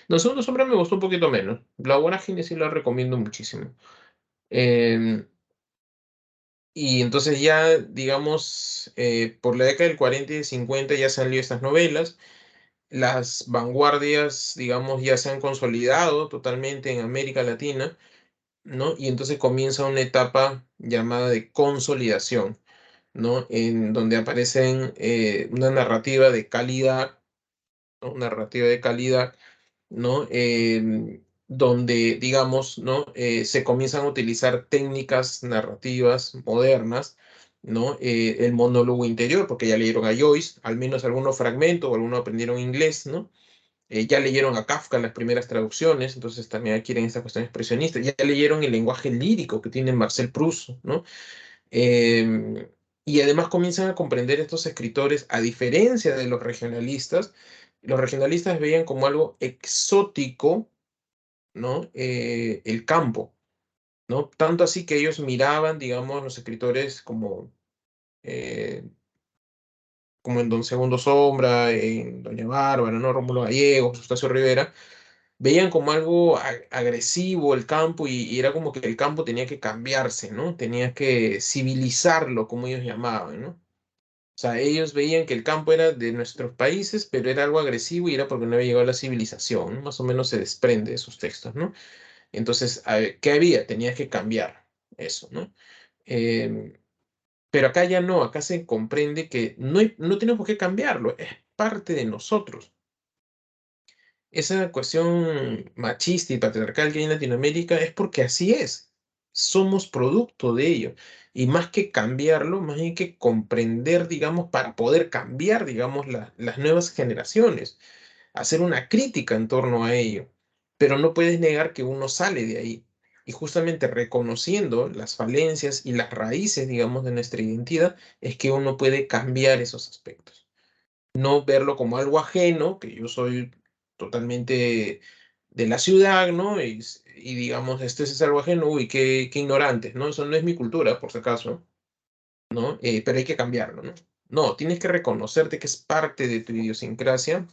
No Segundo Sombra me gustó un poquito menos. La Vorágine sí la recomiendo muchísimo. Eh, y entonces ya, digamos, por la década del 40 y del 50 ya se han leído estas novelas. Las vanguardias, digamos, ya se han consolidado totalmente en América Latina, ¿no? Y entonces comienza una etapa llamada de consolidación, ¿no? En donde aparecen una narrativa de calidad, ¿no? Narrativa de calidad, ¿no? Donde, digamos, ¿no? Se comienzan a utilizar técnicas narrativas modernas, ¿no? El monólogo interior, porque ya leyeron a Joyce, al menos algunos fragmentos, o algunos aprendieron inglés, ¿no? Ya leyeron a Kafka las primeras traducciones, entonces también adquieren esta cuestión expresionista. Ya leyeron el lenguaje lírico que tiene Marcel Proust, ¿no? Eh, y además comienzan a comprender estos escritores, a diferencia de los regionalistas veían como algo exótico, ¿no? El campo, ¿no? Tanto así que ellos miraban, digamos, los escritores eh, como en Don Segundo Sombra, en Doña Bárbara, ¿no? Rómulo Gallegos, Eustacio Rivera, veían como algo agresivo el campo y era como que el campo tenía que cambiarse, ¿no? Tenía que civilizarlo, como ellos llamaban, ¿no? O sea, ellos veían que el campo era de nuestros países, pero era algo agresivo y era porque no había llegado a la civilización, ¿no? Más o menos se desprende de esos textos, ¿no? Entonces, a ver, ¿qué había? Tenías que cambiar eso, ¿no? Em, pero acá ya no, acá se comprende que no tenemos por qué cambiarlo, es parte de nosotros. Esa cuestión machista y patriarcal que hay en Latinoamérica es porque así es. Somos producto de ello. Y más que cambiarlo, más hay que comprender, digamos, para poder cambiar, digamos, las nuevas generaciones, hacer una crítica en torno a ello. Pero no puedes negar que uno sale de ahí. Y justamente reconociendo las falencias y las raíces, digamos, de nuestra identidad, es que uno puede cambiar esos aspectos, no verlo como algo ajeno, que yo soy totalmente de la ciudad, ¿no? Y digamos, este es algo ajeno, uy, qué ignorantes, ¿no? Eso no es mi cultura, por si acaso, ¿no? Pero hay que cambiarlo, ¿no? No, tienes que reconocerte que es parte de tu idiosincrasia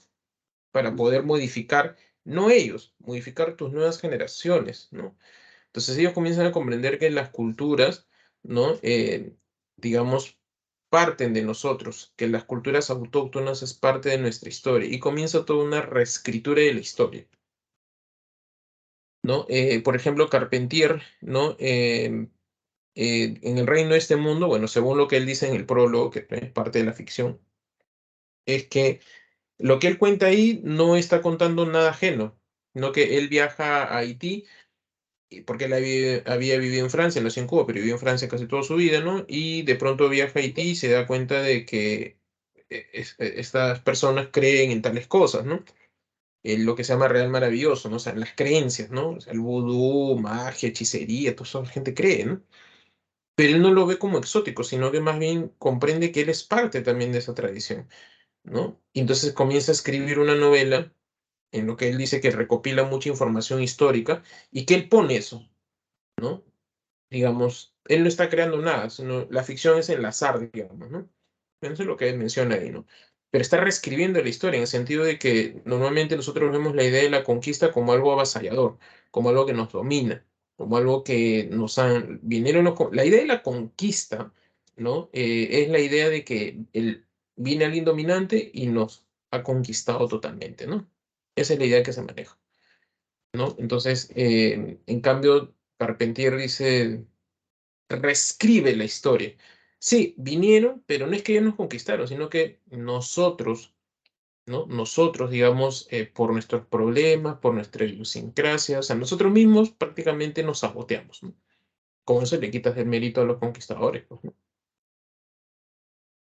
para poder modificar, no ellos, modificar tus nuevas generaciones, ¿no? Entonces ellos comienzan a comprender que las culturas, ¿no? Digamos, parten de nosotros, que las culturas autóctonas es parte de nuestra historia y comienza toda una reescritura de la historia, ¿no? Por ejemplo, Carpentier, ¿no? En el reino de este mundo, bueno, según lo que él dice en el prólogo, que es parte de la ficción, es que lo que él cuenta ahí no está contando nada ajeno, no que él viaja a Haití porque él había vivido en Francia, nació en Cuba, pero vivió en Francia casi toda su vida, ¿no? Y de pronto viaja a Haití y se da cuenta de que estas personas creen en tales cosas, ¿no? En lo que se llama real maravilloso, ¿no? O sea, en las creencias, ¿no? O sea, el vudú, magia, hechicería, toda esa gente cree, ¿no? Pero él no lo ve como exótico, sino que más bien comprende que él es parte también de esa tradición. ¿no? Y entonces comienza a escribir una novela en lo que él dice que recopila mucha información histórica y que él pone eso, ¿no? Digamos, él no está creando nada, sino la ficción es enlazar, digamos, ¿no? Eso es lo que él menciona ahí, ¿no? Pero está reescribiendo la historia en el sentido de que normalmente nosotros vemos la idea de la conquista como algo avasallador, como algo que nos domina, como algo que nos han, vinieron, la idea de la conquista, ¿no? Es la idea de que viene alguien dominante y nos ha conquistado totalmente, ¿no? Esa es la idea que se maneja, ¿no? Entonces, en cambio, Carpentier dice reescribe la historia. Sí, vinieron, pero no es que ellos nos conquistaron, sino que nosotros, ¿no? Nosotros, digamos, por nuestros problemas, por nuestra idiosincrasia, o sea, nosotros mismos prácticamente nos saboteamos, ¿no? Con eso le quitas el mérito a los conquistadores, pues, ¿no?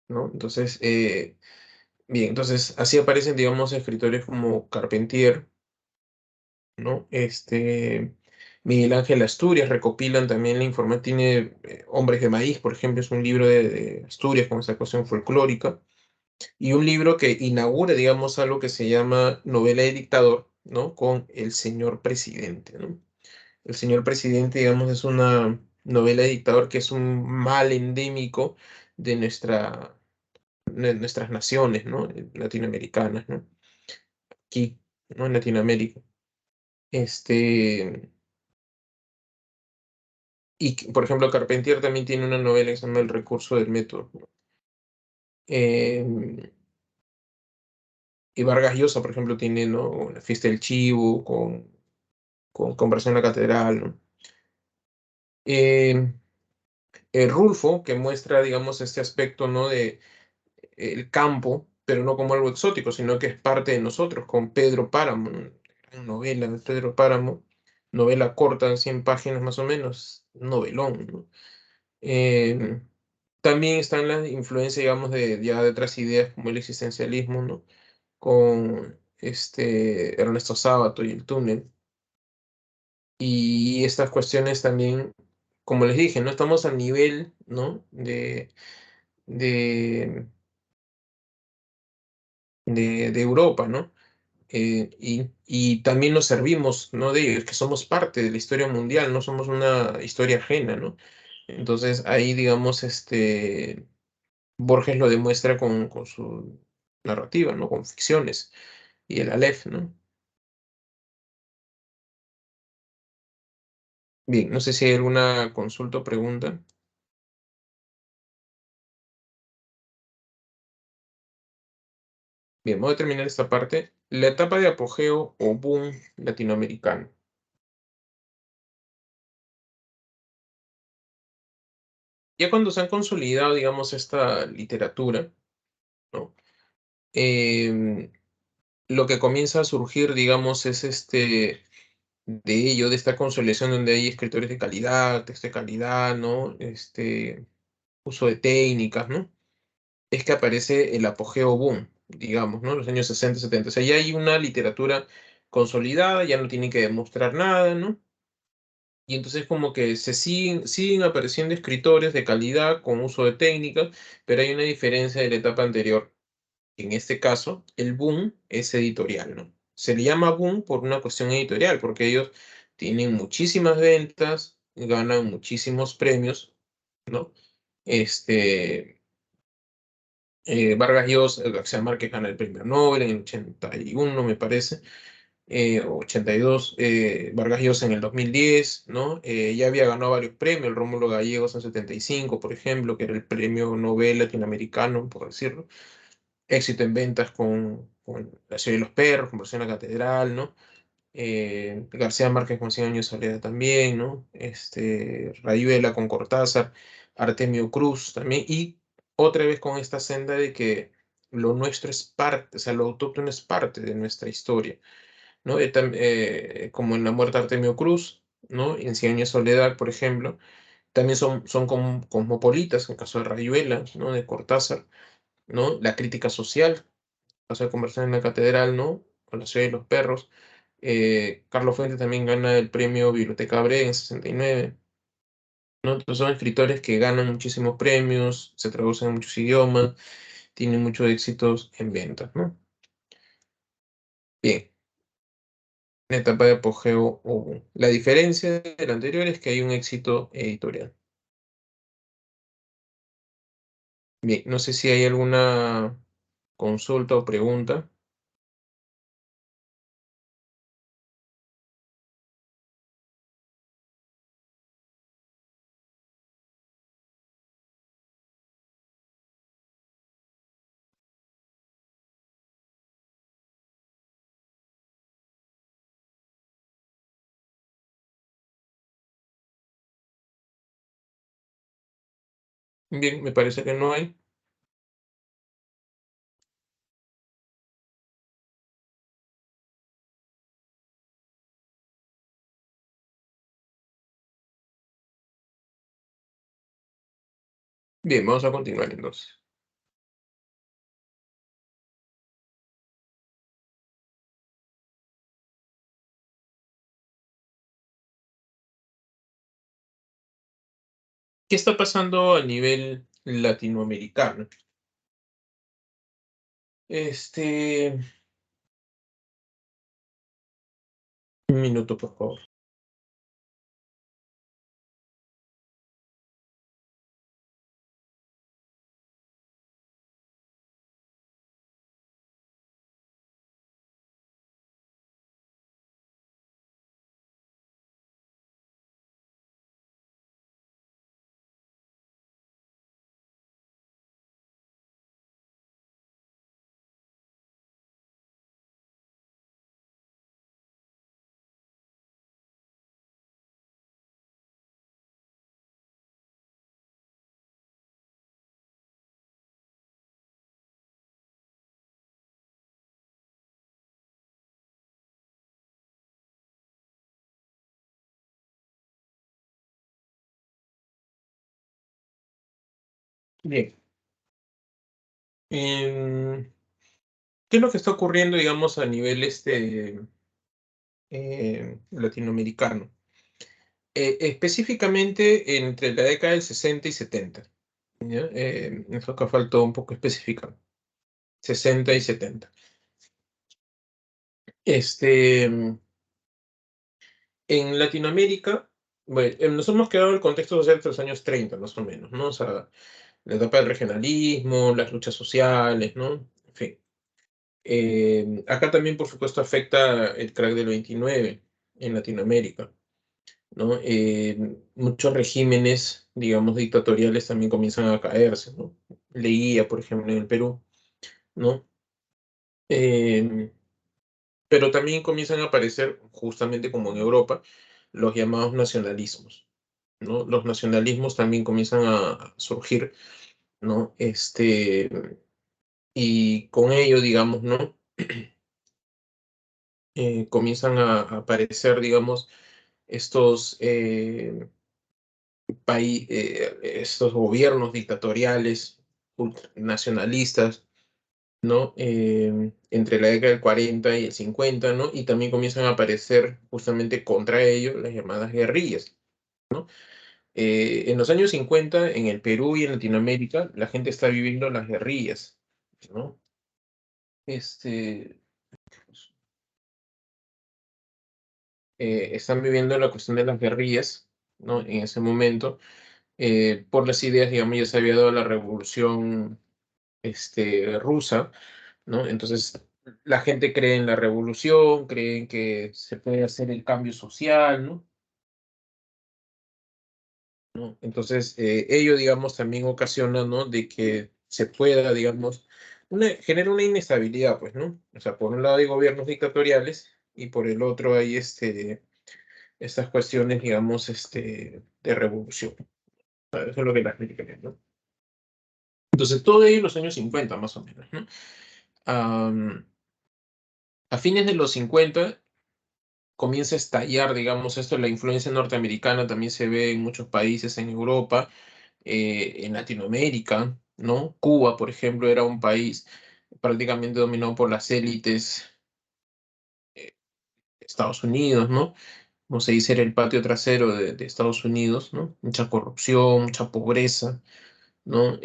¿No? Entonces, bien, entonces así aparecen, digamos, escritores como Carpentier, ¿no? Miguel Ángel Asturias recopilan también la información, tiene Hombres de Maíz, por ejemplo, es un libro de Asturias con esa cuestión folclórica, y un libro que inaugura, digamos, algo que se llama novela de dictador, ¿no? Con El Señor Presidente, ¿no? El Señor Presidente, digamos, es una novela de dictador que es un mal endémico de nuestras naciones, ¿no? Latinoamericanas, ¿no? Aquí, ¿no? En Latinoamérica. Este, por ejemplo, Carpentier también tiene una novela que se llama El recurso del método. Eh, y Vargas Llosa, por ejemplo, tiene, ¿no? La fiesta del chivo con Conversión en la Catedral, ¿no? Eh, Rulfo, que muestra, digamos, este aspecto, ¿no? De el campo, pero no como algo exótico, sino que es parte de nosotros, con Pedro Páramo, ¿no? Una novela de Pedro Páramo, novela corta, 100 páginas más o menos, un novelón, ¿no? Eh, También están las influencias, digamos, ya de otras ideas como el existencialismo, ¿no? Con Ernesto Sábato y el túnel. Y estas cuestiones también, como les dije, no estamos al nivel, ¿no? De, de Europa, ¿no? Y también nos servimos, ¿no? De ellos, que somos parte de la historia mundial, no somos una historia ajena, ¿no? Entonces ahí, digamos, Borges lo demuestra con su narrativa, ¿no? Con ficciones y el Aleph, ¿no? Bien, no sé si hay alguna consulta o pregunta. Bien, voy a terminar esta parte. La etapa de apogeo o boom latinoamericano. Ya cuando se han consolidado, digamos, esta literatura, ¿no? Em, lo que comienza a surgir, digamos, es de esta consolidación donde hay escritores de calidad, texto de calidad, ¿no? Uso de técnicas, ¿no? Es que aparece el apogeo boom, digamos, ¿no? Los años 60, 70. O sea, ya hay una literatura consolidada, ya no tienen que demostrar nada, ¿no? Y entonces como que siguen apareciendo escritores de calidad con uso de técnicas, pero hay una diferencia de la etapa anterior. En este caso, el boom es editorial, ¿no? Se le llama boom por una cuestión editorial, porque ellos tienen muchísimas ventas, ganan muchísimos premios, ¿no? Este, Vargas Llosa, García Márquez gana el premio Nobel en el 81, me parece, o 82, Vargas Llosa en el 2010, ¿no? Ya había ganado varios premios, el Rómulo Gallegos en 75, por ejemplo, que era el premio Nobel latinoamericano, por decirlo. Éxito en ventas con La ciudad de los perros, Conversión en la Catedral, ¿no? García Márquez con 100 años de soledad también, ¿no? Rayuela con Cortázar, Artemio Cruz también, y otra vez con esta senda de que lo nuestro es parte, o sea, lo autóctono es parte de nuestra historia, ¿no? Como en La muerte de Artemio Cruz, ¿no? En Cien años de soledad, por ejemplo, también son cosmopolitas, en el caso de Rayuela, ¿no? De Cortázar, ¿no? La crítica social, caso de Conversión en la Catedral, ¿no? Con La ciudad de los perros. Carlos Fuentes también gana el premio Biblioteca Breve en 69, ¿no? Entonces son escritores que ganan muchísimos premios, se traducen en muchos idiomas, tienen muchos éxitos en ventas, ¿no? Bien, la etapa de apogeo hubo. La diferencia del anterior es que hay un éxito editorial. Bien, no sé si hay alguna consulta o pregunta. Bien, me parece que no hay. Bien, vamos a continuar entonces. ¿Qué está pasando a nivel latinoamericano? Un minuto, por favor. Bien. ¿Qué es lo que está ocurriendo, digamos, a nivel latinoamericano? Específicamente entre la década del 60 y 70. ¿Ya? Eso que faltó un poco especificar. 60 y 70. En Latinoamérica, bueno, nos hemos quedado en el contexto social de los años 30, más o menos, ¿no? O sea, la etapa del regionalismo, las luchas sociales, ¿no? En fin. Acá también, por supuesto, afecta el crack del 29 en Latinoamérica, ¿no? Muchos regímenes, digamos, dictatoriales también comienzan a caerse, ¿no? Leguía, por ejemplo, en el Perú, ¿no? Eh, pero también comienzan a aparecer, justamente como en Europa, los llamados nacionalismos, ¿no? Los nacionalismos también comienzan a surgir, ¿no? Y con ello, digamos, ¿no? Comienzan a aparecer, digamos, estos, estos gobiernos dictatoriales, nacionalistas, ¿no? Entre la década del 40 y el 50, ¿no? Y también comienzan a aparecer justamente contra ello las llamadas guerrillas, ¿no? En los años 50, en el Perú y en Latinoamérica, la gente está viviendo las guerrillas, ¿no? Este, Están viviendo la cuestión de las guerrillas, ¿no? En ese momento, por las ideas, digamos, ya se había dado la revolución rusa, ¿no? Entonces, la gente cree en la revolución, creen que se puede hacer el cambio social, ¿no? ¿No? Entonces, ello, digamos, también ocasiona, ¿no? De que se pueda, digamos, genera una inestabilidad, pues, ¿no? O sea, por un lado hay gobiernos dictatoriales y por el otro hay estas cuestiones, digamos, de revolución. Eso es lo que la crítica es, ¿no? Entonces, todo ello en los años 50, más o menos, ¿no? Am, a fines de los 50 comienza a estallar, digamos, esto, la influencia norteamericana también se ve en muchos países en Europa, en Latinoamérica, ¿no? Cuba, por ejemplo, era un país prácticamente dominado por las élites de Estados Unidos, ¿no? Como se dice, era el patio trasero de Estados Unidos, ¿no? Mucha corrupción, mucha pobreza, ¿no?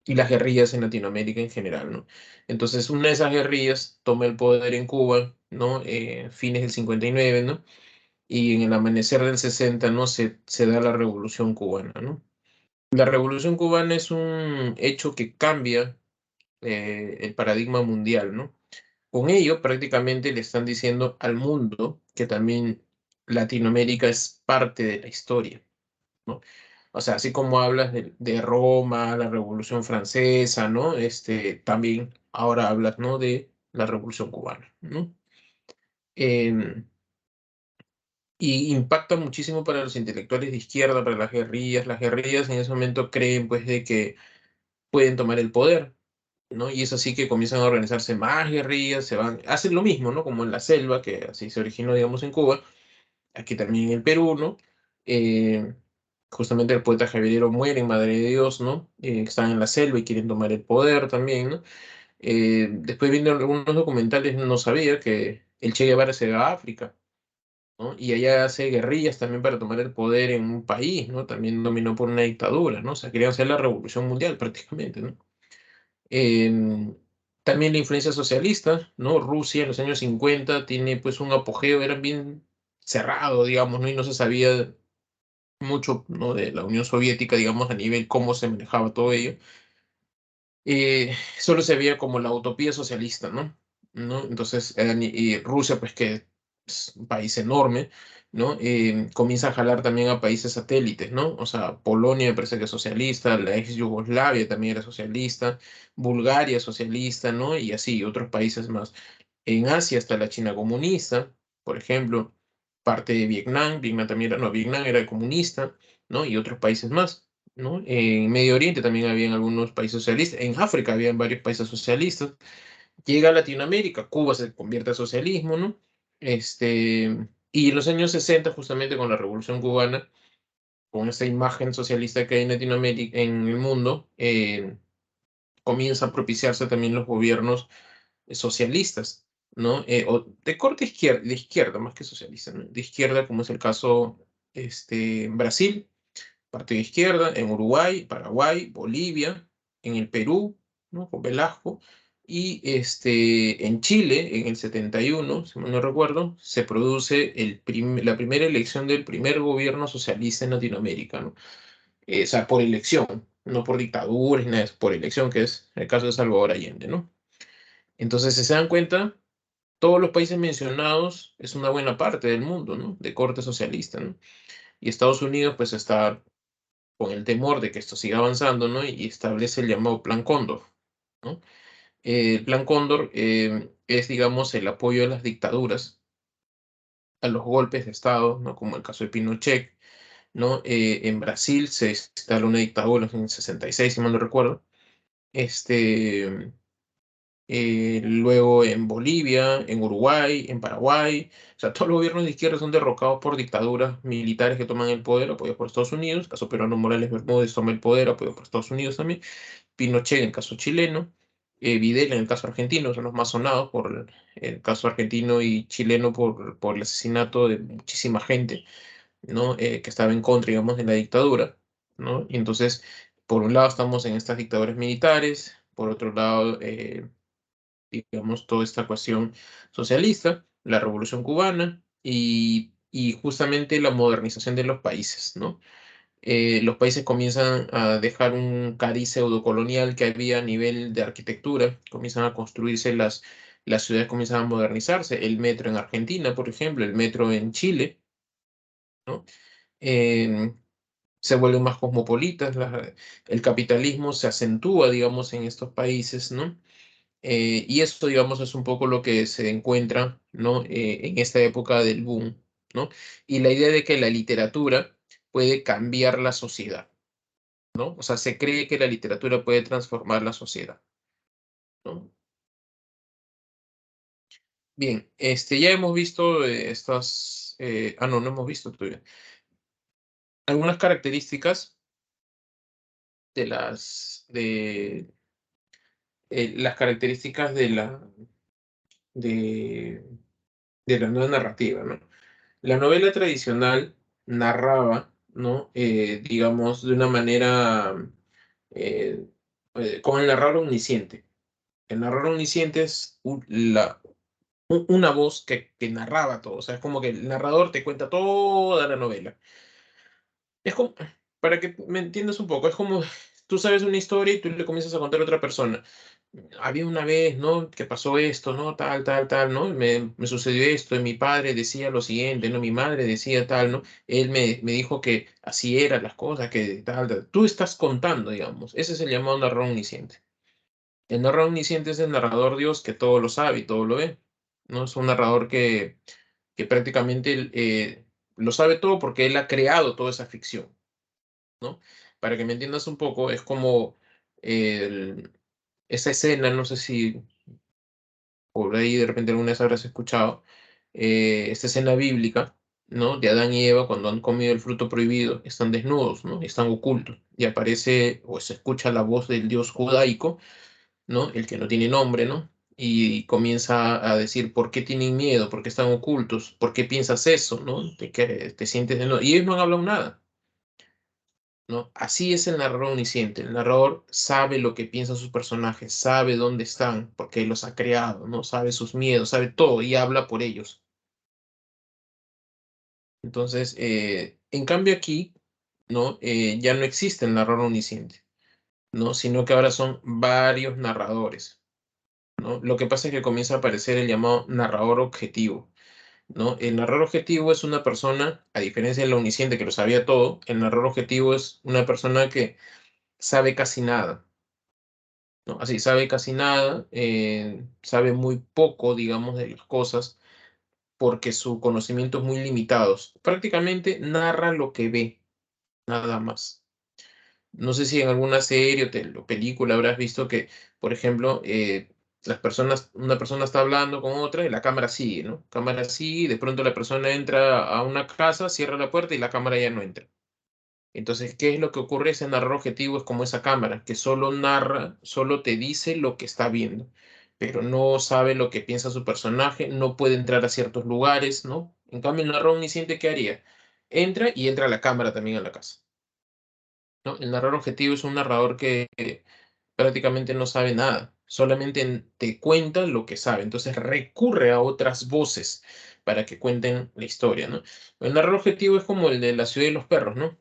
y las guerrillas en Latinoamérica en general, ¿no? Entonces, una de esas guerrillas toma el poder en Cuba, ¿no? Fines del 59, ¿no? Y en el amanecer del 60, ¿no? Se da la Revolución Cubana, ¿no? La Revolución Cubana es un hecho que cambia el paradigma mundial, ¿no? Con ello, prácticamente le están diciendo al mundo que también Latinoamérica es parte de la historia, ¿no? O sea, así como hablas de Roma, la Revolución Francesa, ¿no? También ahora hablas, ¿no? De la Revolución Cubana, ¿no? Em, y impacta muchísimo para los intelectuales de izquierda, para las guerrillas. Las guerrillas en ese momento creen, pues, de que pueden tomar el poder, ¿no? Y es así que comienzan a organizarse más guerrillas, hacen lo mismo, ¿no? Como en la selva, que así se originó, digamos, en Cuba, aquí también en el Perú, ¿no? Eh, Justamente el poeta Javierero muere en Madre de Dios, ¿no? Están en la selva y quieren tomar el poder también, ¿no? Después viendo algunos documentales, no sabía que el Che Guevara se va a África, ¿no? Y allá hace guerrillas también para tomar el poder en un país, ¿no? También dominó por una dictadura, ¿no? O sea, querían hacer la revolución mundial prácticamente, ¿no? Em, También la influencia socialista, ¿no? Rusia en los años 50 tiene pues un apogeo, era bien cerrado, digamos, ¿no? Y no se sabía mucho, ¿no? De la Unión Soviética, digamos, a nivel cómo se manejaba todo ello. Solo se veía como la utopía socialista, ¿no? Entonces, y Rusia, pues que es un país enorme, ¿no? Comienza a jalar también a países satélites, ¿no? O sea, Polonia me parece que es socialista, la ex Yugoslavia también era socialista, Bulgaria socialista, ¿no? Y así, otros países más. En Asia está la China comunista, por ejemplo, parte de Vietnam, Vietnam también era, no, Vietnam era comunista, ¿no? Y otros países más, ¿no? En Medio Oriente también habían algunos países socialistas, en África habían varios países socialistas. Llega a Latinoamérica, Cuba se convierte a socialismo, ¿no? Y en los años 60, justamente con la Revolución Cubana, con esa imagen socialista que hay en Latinoamérica, en el mundo, comienza a propiciarse también los gobiernos socialistas, ¿no? O de corte izquierda, de izquierda más que socialista, ¿no? De izquierda, como es el caso en Brasil, partido de izquierda, en Uruguay, Paraguay, Bolivia, en el Perú, ¿no? Con Velasco, y en Chile, en el 71, si mal no recuerdo, se produce la primera elección del primer gobierno socialista en Latinoamérica, ¿no? O sea, por elección, no por dictadura, ni nada, es por elección, que es el caso de Salvador Allende, ¿no? Entonces, si se dan cuenta, todos los países mencionados es una buena parte del mundo, ¿no? De corte socialista, ¿no? Y Estados Unidos, pues, está con el temor de que esto siga avanzando, ¿no? Y establece el llamado Plan Cóndor, ¿no? El Plan Cóndor es, digamos, el apoyo a las dictaduras, a los golpes de Estado, ¿no? Como el caso de Pinochet, ¿no? En Brasil se instaló una dictadura en el 66, si mal no recuerdo. Este, Luego en Bolivia, en Uruguay, en Paraguay. O sea, todos los gobiernos de izquierda son derrocados por dictaduras militares que toman el poder, apoyados por Estados Unidos. El caso peruano Morales Bermúdez toma el poder, apoyado por Estados Unidos también. Pinochet en el caso chileno. Videla en el caso argentino, son los más sonados por el caso argentino y chileno por el asesinato de muchísima gente, ¿no? Que estaba en contra, digamos, de la dictadura, ¿no? Y entonces, por un lado estamos en estas dictaduras militares, por otro lado, digamos, toda esta cuestión socialista, la Revolución Cubana y justamente la modernización de los países, ¿no? Los países comienzan a dejar un cariz pseudocolonial que había a nivel de arquitectura, comienzan a construirse las ciudades comienzan a modernizarse, el metro en Argentina, por ejemplo, el metro en Chile, ¿no? Eh, Se vuelven más cosmopolitas, el capitalismo se acentúa, digamos, en estos países, ¿no? Y esto, digamos, es un poco lo que se encuentra, ¿no? En esta época del boom, ¿no? Y la idea de que la literatura puede cambiar la sociedad, ¿no? O sea, se cree que la literatura puede transformar la sociedad, ¿no? Bien, ya hemos visto no hemos visto todavía. Algunas características de las características de, de la nueva narrativa, ¿no? La novela tradicional narraba, ¿no? Digamos, de una manera con el narrador omnisciente. El narrador omnisciente es una voz que narraba todo. O sea, es como que el narrador te cuenta toda la novela. Es como, para que me entiendas un poco, es como tú sabes una historia y tú le comienzas a contar a otra persona. Había una vez, ¿no? Que pasó esto, ¿no? Tal, tal, tal, ¿no? Me sucedió esto, y mi padre decía lo siguiente, ¿no? Mi madre decía tal, ¿no? Él me dijo que así eran las cosas, que tal, tal. Tú estás contando, digamos. Ese es el llamado narrador omnisciente. El narrador omnisciente es el narrador Dios que todo lo sabe y todo lo ve, ¿no? Es un narrador que prácticamente lo sabe todo porque él ha creado toda esa ficción, ¿no? Para que me entiendas un poco, es como el- esa escena, no sé si por ahí de repente alguna vez habrás escuchado, esta escena bíblica, ¿no? De Adán y Eva cuando han comido el fruto prohibido, están desnudos, ¿no? Están ocultos y aparece o se escucha la voz del Dios judaico, ¿no? El que no tiene nombre, ¿no? Y comienza a decir, ¿por qué tienen miedo? ¿Por qué están ocultos? ¿Por qué piensas eso? ¿No? Te sientes de no. Y ellos no han hablado nada, ¿no? Así es el narrador omnisciente. El narrador sabe lo que piensan sus personajes, sabe dónde están, porque los ha creado, ¿no? Sabe sus miedos, sabe todo y habla por ellos. Entonces, en cambio aquí, ¿no? Ya no existe el narrador omnisciente, ¿no? Sino que ahora son varios narradores, ¿no? Lo que pasa es que comienza a aparecer el llamado narrador objetivo, ¿no? El narrador objetivo es una persona, a diferencia del omnisciente que lo sabía todo, el narrador objetivo es una persona que sabe casi nada, ¿no? Así, sabe casi nada, sabe muy poco, digamos, de las cosas, porque su conocimiento es muy limitado. Prácticamente narra lo que ve, nada más. No sé si en alguna serie o película habrás visto que, por ejemplo, una persona está hablando con otra y la cámara sigue, ¿no? Cámara sigue y de pronto la persona entra a una casa, cierra la puerta y la cámara ya no entra. Entonces, ¿qué es lo que ocurre? Ese narrador objetivo es como esa cámara, que solo narra, solo te dice lo que está viendo, pero no sabe lo que piensa su personaje, no puede entrar a ciertos lugares, ¿no? En cambio, el narrador omnisciente, ¿qué haría? Entra y entra la cámara también a la casa, ¿no? El narrador objetivo es un narrador que prácticamente no sabe nada, solamente te cuenta lo que sabe, entonces recurre a otras voces para que cuenten la historia, ¿no? El narrador objetivo es como el de La ciudad de los perros, ¿no?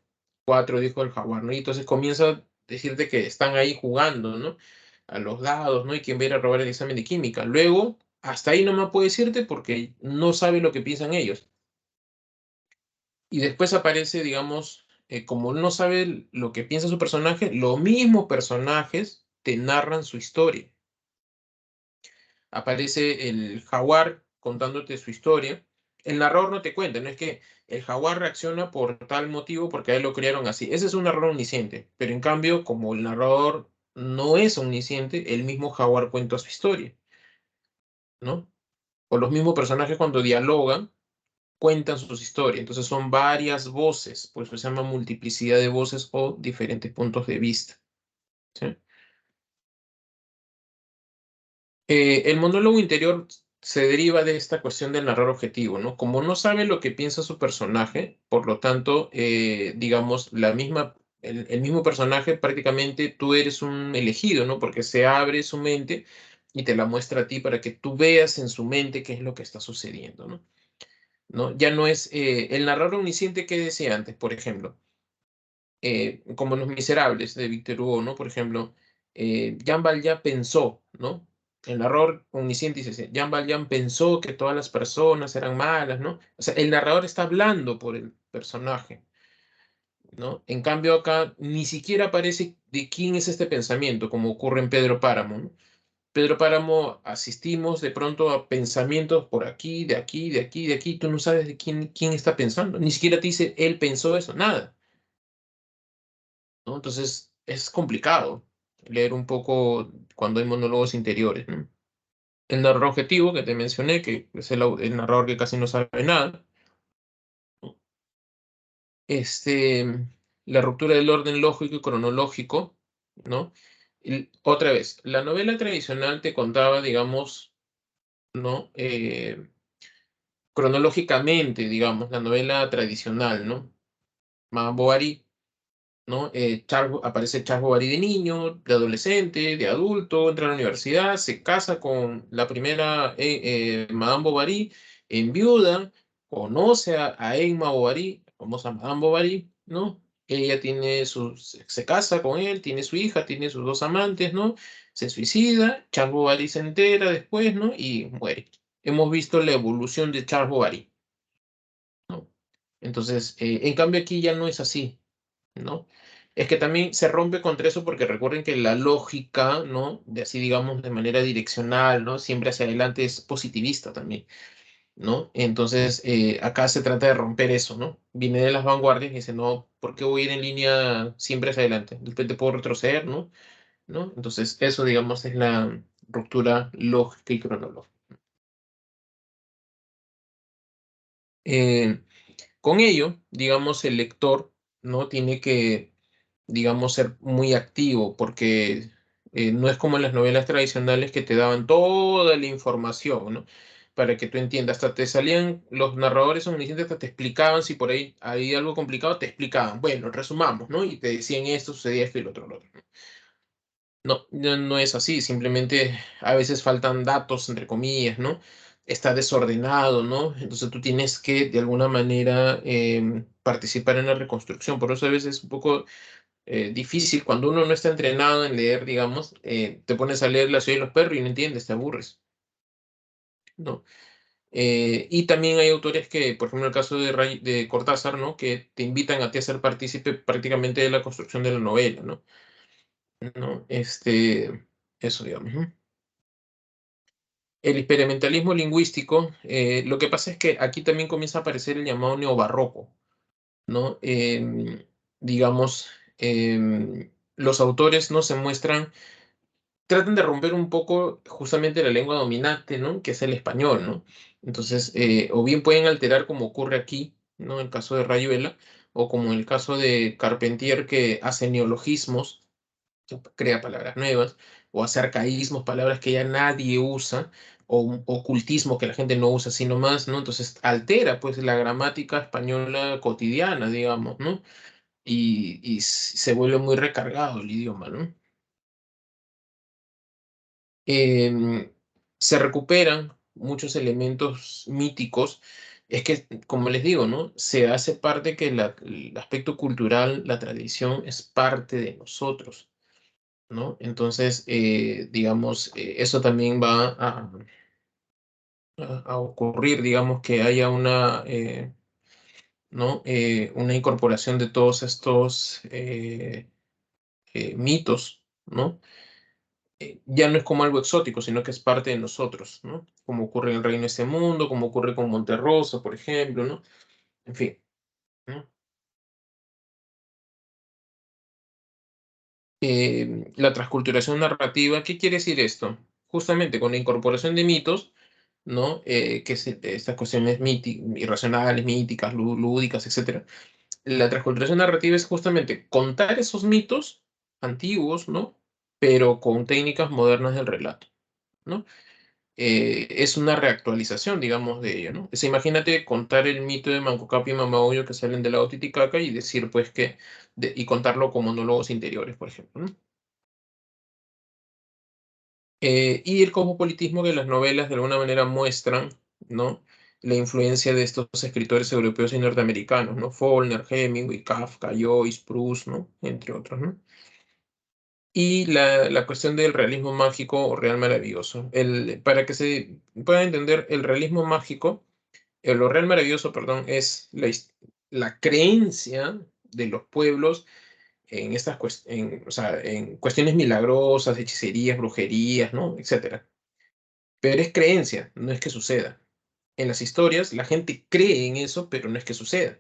Cuatro dijo el jaguar, ¿no? Y entonces comienza a decirte que están ahí jugando, ¿no? A los dados, ¿no? Y quién va a ir a robar el examen de química. Luego, hasta ahí no me puede decirte porque no sabe lo que piensan ellos. Y después aparece, digamos, como no sabe lo que piensa su personaje, los mismos personajes te narran su historia. Aparece el jaguar contándote su historia. El narrador no te cuenta, no es que el jaguar reacciona por tal motivo porque a él lo criaron así. Ese es un narrador omnisciente, pero en cambio, como el narrador no es omnisciente, el mismo jaguar cuenta su historia, ¿no? O los mismos personajes cuando dialogan cuentan sus historias. Entonces son varias voces, por eso se llama multiplicidad de voces o diferentes puntos de vista, ¿sí? El monólogo interior se deriva de esta cuestión del narrador objetivo, ¿no? Como no sabe lo que piensa su personaje, por lo tanto, digamos, el mismo personaje prácticamente tú eres un elegido, ¿no? Porque se abre su mente y te la muestra a ti para que tú veas en su mente qué es lo que está sucediendo, ¿no? ¿No? Ya no es el narrador omnisciente que decía antes, por ejemplo, como Los Miserables de Victor Hugo, ¿no? Por ejemplo, Jean Valjean pensó, ¿no? El narrador omnisciente dice, Jean Valjean pensó que todas las personas eran malas, ¿no? O sea, el narrador está hablando por el personaje, ¿no? En cambio acá ni siquiera aparece de quién es este pensamiento, como ocurre en Pedro Páramo, ¿no? Pedro Páramo asistimos de pronto a pensamientos por aquí, de aquí, de aquí, de aquí, tú no sabes de quién está pensando, ni siquiera te dice él pensó eso, nada. ¿No? Entonces es complicado leer un poco cuando hay monólogos interiores, ¿no? El narrador objetivo que te mencioné, que es el narrador que casi no sabe nada, ¿no? La ruptura del orden lógico y cronológico, ¿no? Otra vez, la novela tradicional te contaba, digamos, ¿no? Cronológicamente, digamos, la novela tradicional, ¿no? Madame Bovary, ¿no? Aparece Charles Bovary de niño, de adolescente, de adulto, entra a la universidad, se casa con la primera Madame Bovary en viuda, conoce a Emma Bovary, la famosa Madame Bovary, ¿no? Ella se casa con él, tiene su hija, tiene sus dos amantes, ¿no? Se suicida, Charles Bovary se entera después, ¿no? Y muere. Hemos visto la evolución de Charles Bovary, ¿no? Entonces, en cambio aquí ya no es así, ¿no? Es que también se rompe contra eso porque recuerden que la lógica, ¿no? De así digamos de manera direccional, ¿no? Siempre hacia adelante es positivista también, ¿no? Entonces, acá se trata de romper eso, ¿no? Viene de las vanguardias y dice, no, ¿por qué voy a ir en línea siempre hacia adelante? De repente puedo retroceder, ¿no? ¿No? Entonces, eso, digamos, es la ruptura lógica y cronológica. Eh, con ello, digamos, el lector, ¿no? Tiene que digamos, ser muy activo, porque no es como en las novelas tradicionales que te daban toda la información, ¿no? Para que tú entiendas, hasta te salían los narradores omniscientes, hasta te explicaban si por ahí había algo complicado, te explicaban, bueno, resumamos, ¿no? Y te decían esto, sucedía esto y lo otro, lo otro. No, no es así, simplemente a veces faltan datos, entre comillas, ¿no? Está desordenado, ¿no? Entonces tú tienes que, de alguna manera, participar en la reconstrucción. Por eso a veces es un poco difícil cuando uno no está entrenado en leer, digamos, te pones a leer La ciudad y los perros y no entiendes, te aburres, ¿no? Y también hay autores que, por ejemplo, el caso de Cortázar, ¿no? Que te invitan a ti a ser partícipe prácticamente de la construcción de la novela, ¿no? ¿No? Eso, digamos, ¿no? El experimentalismo lingüístico, lo que pasa es que aquí también comienza a aparecer el llamado neobarroco, ¿no? Digamos, los autores no se muestran tratan de romper un poco justamente la lengua dominante, ¿no? Que es el español, ¿no? Entonces, o bien pueden alterar como ocurre aquí, ¿no? En el caso de Rayuela, o como en el caso de Carpentier, que hace neologismos, que crea palabras nuevas, o hace arcaísmos, palabras que ya nadie usa, o ocultismo que la gente no usa sino más, ¿no? Entonces, altera, pues, la gramática española cotidiana, digamos, ¿no? Y se vuelve muy recargado el idioma, ¿no? em, Se recuperan muchos elementos míticos. Es que, como les digo, ¿no? Se hace parte que el aspecto cultural, la tradición, es parte de nosotros, ¿no? Entonces, digamos, eso también va a ocurrir, digamos, que haya ¿no? Una incorporación de todos estos mitos, ¿no? Ya no es como algo exótico, sino que es parte de nosotros, ¿no? Como ocurre en el Reino de este Mundo, como ocurre con Monterrosa, por ejemplo, ¿no? En fin, ¿no? La transculturación narrativa, ¿qué quiere decir esto? Justamente con la incorporación de mitos, ¿no? Estas cuestiones irracionales, míticas, lúdicas, etcétera. La transculturación narrativa es justamente contar esos mitos antiguos, ¿no? Pero con técnicas modernas del relato, ¿no? Es una reactualización, digamos, de ello, ¿no? Imagínate contar el mito de Manco Cápac y Mamahuyo que salen del lago Titicaca y decir, pues, y contarlo como monólogos interiores, por ejemplo, ¿no? Y el cosmopolitismo que las novelas de alguna manera muestran, ¿no? La influencia de estos escritores europeos y norteamericanos, ¿no? Faulkner, Hemingway, Kafka, Joyce, Proust, ¿no? Entre otros, ¿no? Y la cuestión del realismo mágico o real maravilloso. Para que se pueda entender, el realismo mágico lo real maravilloso, perdón, es la creencia de los pueblos en o sea, en cuestiones milagrosas, hechicerías, brujerías, ¿no? Etcétera. Pero es creencia, no es que suceda. En las historias, la gente cree en eso, pero no es que suceda.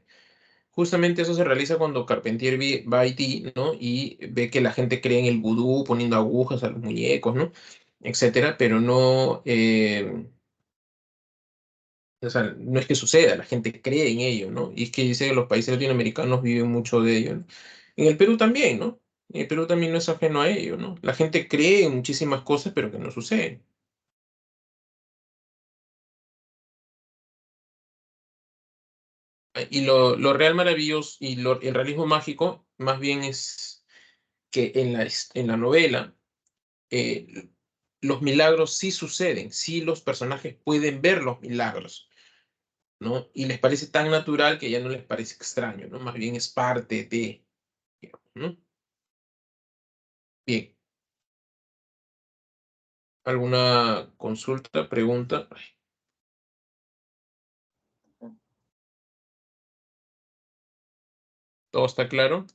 Justamente eso se realiza cuando Carpentier va a Haití, ¿no? Y ve que la gente cree en el vudú, poniendo agujas a los muñecos, ¿no? Etcétera, pero no, o sea, no es que suceda, la gente cree en ello, ¿no? Y es que dice que los países latinoamericanos viven mucho de ello, ¿no? En el Perú también, ¿no? En el Perú también no es ajeno a ello, ¿no? La gente cree en muchísimas cosas, pero que no suceden. Y lo real maravilloso y el realismo mágico más bien es que en la novela los milagros sí suceden, sí los personajes pueden ver los milagros, ¿no? Y les parece tan natural que ya no les parece extraño, ¿no? Más bien es parte de, digamos, ¿no? Bien. ¿Alguna consulta, pregunta? ¿Todo está claro?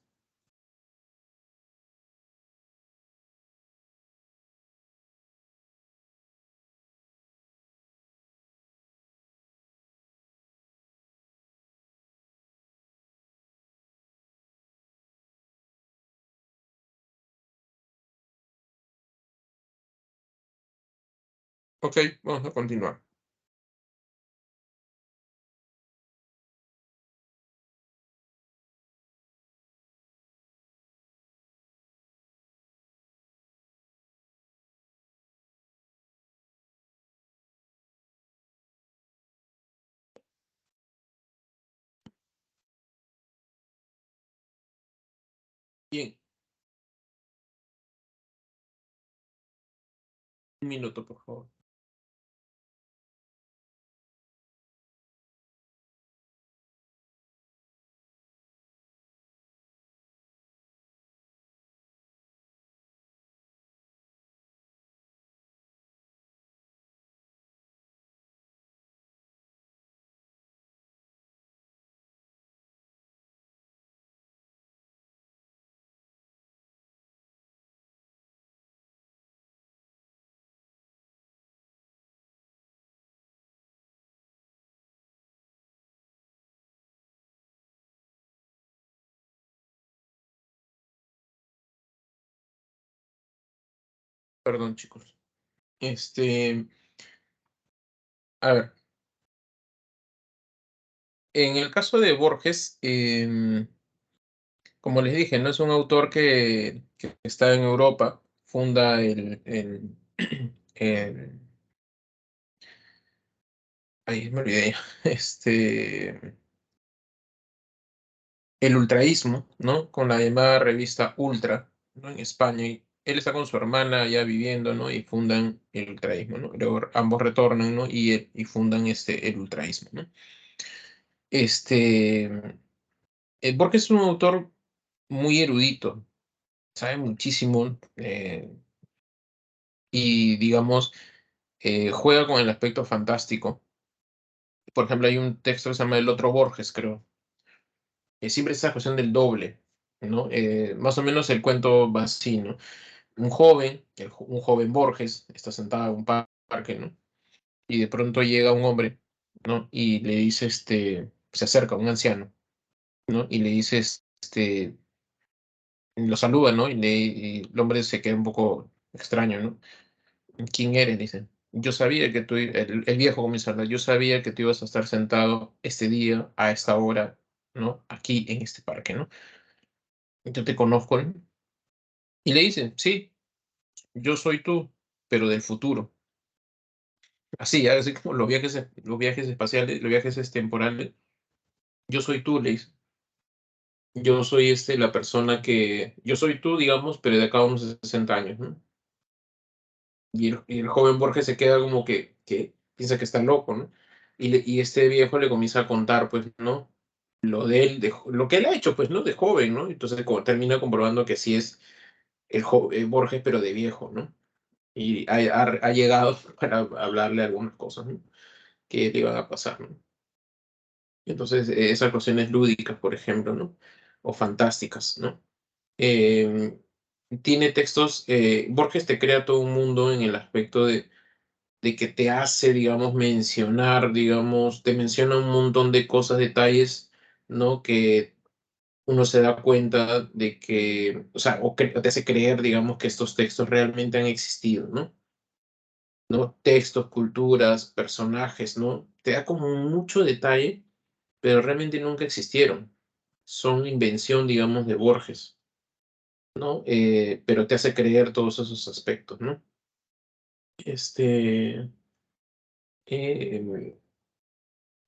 Ok, vamos a continuar. Bien, un minuto, por favor. Perdón, chicos. A ver, en el caso de Borges, como les dije, no es un autor que está en Europa, funda el- ahí me olvidé, el ultraísmo, ¿no? Con la llamada revista Ultra, ¿no? En España. Y él está con su hermana ya viviendo, ¿no? Y fundan el ultraísmo, ¿no? Luego ambos retornan, ¿no? Y fundan el ultraísmo, ¿no? Este, Borges es un autor muy erudito, sabe muchísimo, y digamos, juega con el aspecto fantástico. Por ejemplo, hay un texto que se llama El otro Borges, creo. Siempre es esa cuestión del doble, ¿no? Más o menos el cuento va así, ¿no? Un joven, un joven Borges, está sentado en un parque, ¿no? Y de pronto llega un hombre, ¿no? Y le dice, se acerca un anciano, ¿no? Y le dice, lo saluda, ¿no? Y el hombre se queda un poco extraño, ¿no? ¿Quién eres? Dice. Yo sabía que tú, el viejo comienza a hablar, yo sabía que tú ibas a estar sentado este día, a esta hora, ¿no? Aquí en este parque, ¿no? Yo te conozco, ¿no? Y le dice, sí, yo soy tú, pero del futuro. Así, así como los viajes espaciales, los viajes temporales. Yo soy tú, le dice. Yo soy la persona yo soy tú, digamos, pero de acá a unos 60 años, ¿no? Y el joven Borges se queda como que piensa que está loco, ¿no? Y este viejo le comienza a contar, pues, ¿no? Lo de él, lo que él ha hecho, pues, ¿no? De joven, ¿no? Entonces termina comprobando que sí es Borges, pero de viejo, ¿no? Y ha llegado para hablarle algunas cosas, ¿no? Que le iban a pasar, ¿no? Entonces, esas cuestiones lúdicas, por ejemplo, ¿no? O fantásticas, ¿no? Eh, Tiene textos, Borges te crea todo un mundo en el aspecto de que te hace, digamos, mencionar, digamos, te menciona un montón de cosas, detalles, ¿no? Que uno se da cuenta de que, o sea, o te hace creer, digamos, que estos textos realmente han existido, ¿no? ¿No? Textos, culturas, personajes, ¿no? Te da como mucho detalle, pero realmente nunca existieron. Son invención, digamos, de Borges, ¿no? Pero te hace creer todos esos aspectos, ¿no? Este, eh,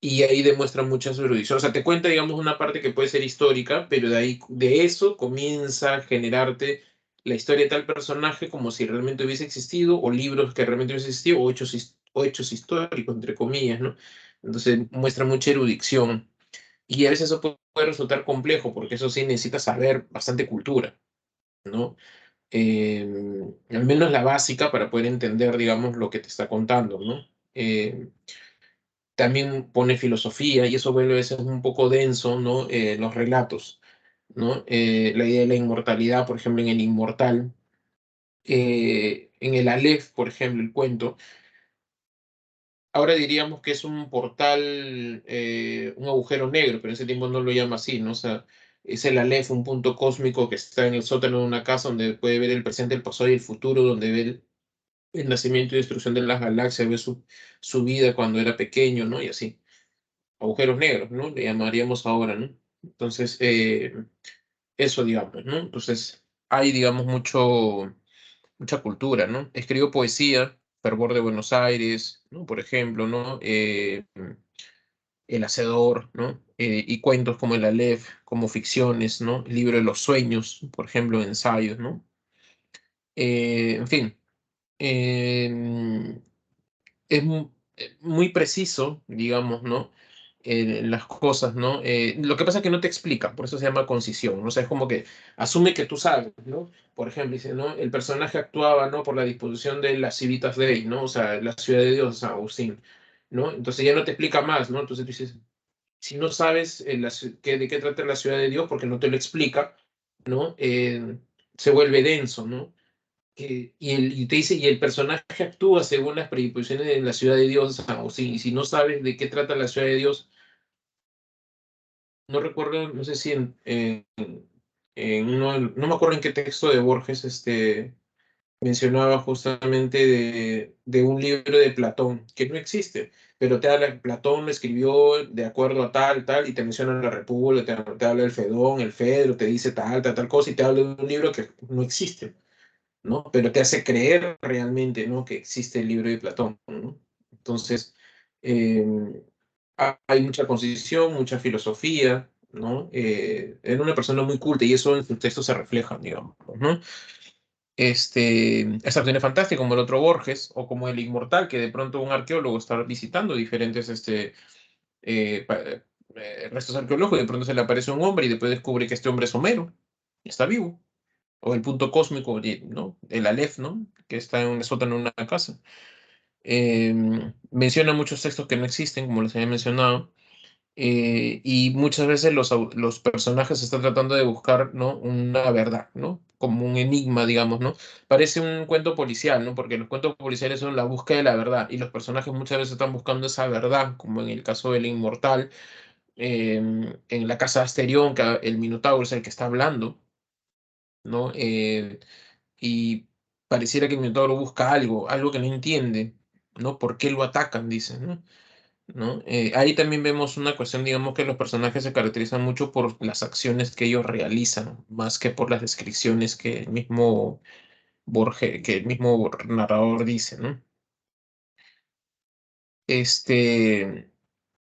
y ahí demuestra mucha su erudición. O sea, te cuenta, digamos, una parte que puede ser histórica, pero de ahí, de eso comienza a generarte la historia de tal personaje como si realmente hubiese existido, o libros que realmente hubiesen existido, o hechos históricos, entre comillas, ¿no? Entonces muestra mucha erudición. Y a veces eso puede resultar complejo, porque eso sí necesita saber bastante cultura, ¿no? Al menos la básica para poder entender, digamos, lo que te está contando, ¿no? También pone filosofía y eso vuelve a veces un poco denso, ¿no? Los relatos, ¿no? La idea de la inmortalidad, por ejemplo, en el Inmortal, en el Aleph, por ejemplo, el cuento, ahora diríamos que es un portal, un agujero negro, pero en ese tiempo no lo llama así, ¿no? O sea, es el Aleph, un punto cósmico que está en el sótano de una casa donde puede ver el presente, el pasado y el futuro, donde ve el nacimiento y destrucción de las galaxias, ve su vida cuando era pequeño, ¿no? Y así. Agujeros negros, ¿no? Le llamaríamos ahora, ¿no? Entonces, eso, digamos, ¿no? Entonces, hay, digamos, mucha cultura, ¿no? Escribió poesía, Fervor de Buenos Aires, ¿no? Por ejemplo, ¿no? El Hacedor, ¿no? Y cuentos como el Aleph, como ficciones, ¿no? El libro de los sueños, por ejemplo, ensayos, ¿no? En fin, eh, es muy preciso, digamos, ¿no? Las cosas, ¿no? Lo que pasa es que no te explica, por eso se llama concisión, ¿no? O sea, es como que asume que tú sabes, ¿no? Por ejemplo, dice, ¿no? El personaje actuaba, ¿no? Por la disposición de las Civitas Dei, ¿no? O sea, la ciudad de Dios, San Agustín, ¿no? Entonces ya no te explica más, ¿no? Entonces tú dices, si no sabes de qué trata la ciudad de Dios, porque no te lo explica, ¿no? Se vuelve denso, ¿no? Y te dice, y el personaje actúa según las predisposiciones de la ciudad de Dios, o si no sabes de qué trata la ciudad de Dios, no recuerdo, no sé si no me acuerdo en qué texto de Borges mencionaba justamente de un libro de Platón, que no existe, pero te habla, Platón lo escribió de acuerdo a tal, tal, y te menciona la República, te habla del Fedón, el Fedro, te dice tal, tal, tal cosa, y te habla de un libro que no existe. ¿No? Pero te hace creer realmente, ¿no? Que existe el libro de Platón, ¿no? Entonces, eh, hay mucha concisión, mucha filosofía, ¿no? Era una persona muy culta y eso en sus textos se refleja, digamos, ¿no? Esta tiene fantástico como el otro Borges o como el Inmortal, que de pronto un arqueólogo está visitando diferentes restos arqueológicos y de pronto se le aparece un hombre y después descubre que este hombre es Homero, y está vivo o el punto cósmico, ¿no? El Aleph, ¿no? Que está en un sótano en una casa. Menciona muchos textos que no existen, como les había mencionado, y muchas veces los personajes están tratando de buscar, ¿no? Una verdad, ¿no? Como un enigma, digamos, ¿no? Parece un cuento policial, ¿no? Porque los cuentos policiales son la búsqueda de la verdad, y los personajes muchas veces están buscando esa verdad, como en el caso del Inmortal, en la casa de Asterión, que el Minotauro es el que está hablando, ¿no? Y pareciera que el Minotauro busca algo que no entiende, ¿no? ¿Por qué lo atacan? Dicen, ¿no? ¿No? Ahí también vemos una cuestión, digamos, que los personajes se caracterizan mucho por las acciones que ellos realizan, más que por las descripciones que el mismo que el mismo narrador dice, ¿no?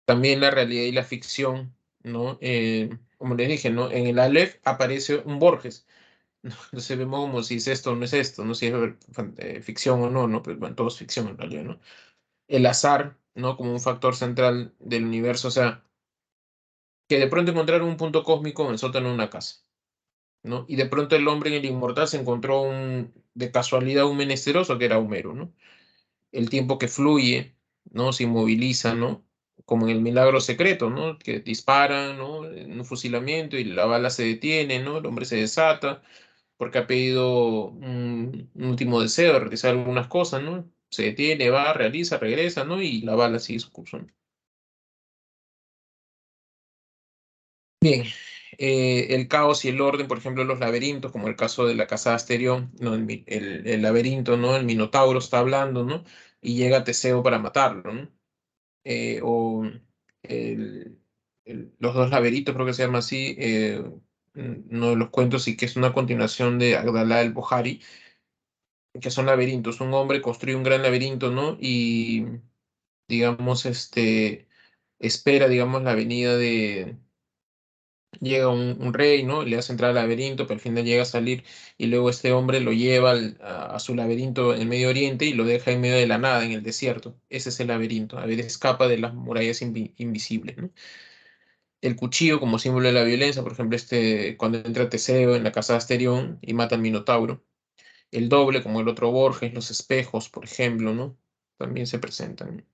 También la realidad y la ficción, ¿no? Como les dije, ¿no? En el Aleph aparece un Borges. Entonces vemos como si es esto o no es esto, no si es ficción o no, ¿no? Pero bueno, todo es ficción en realidad, ¿no? El azar, ¿no? Como un factor central del universo, o sea, que de pronto encontraron un punto cósmico en el sótano de una casa, ¿no? Y de pronto el hombre en el inmortal se encontró de casualidad un menesteroso que era Homero, ¿no? El tiempo que fluye, ¿no? Se inmoviliza, ¿no? Como en el milagro secreto, ¿no? Que disparan, ¿no? En un fusilamiento y la bala se detiene, ¿no? El hombre se desata porque ha pedido un último deseo de realizar algunas cosas, ¿no? Se detiene, va, realiza, regresa, ¿no? Y la bala sigue su curso, ¿no? Bien, el caos y el orden, por ejemplo, los laberintos, como el caso de la casa de Asterión, ¿no? El laberinto, ¿no? El Minotauro está hablando, ¿no? Y llega Teseo para matarlo, ¿no? O el- los dos laberintos, creo que se llama así, uno de los cuentos y que es una continuación de Agdalá el Bohari, que son laberintos. Un hombre construye un gran laberinto, ¿no? Y, digamos, espera, digamos, la venida de... Llega un rey, ¿no? Le hace entrar al laberinto, pero al final llega a salir y luego este hombre lo lleva a su laberinto en Medio Oriente y lo deja en medio de la nada, en el desierto. Ese es el laberinto. A ver, escapa de las murallas invisibles, ¿no? El cuchillo como símbolo de la violencia, por ejemplo, cuando entra Teseo en la casa de Asterión y mata al Minotauro. El doble, como el otro Borges, los espejos, por ejemplo, ¿no? También se presentan.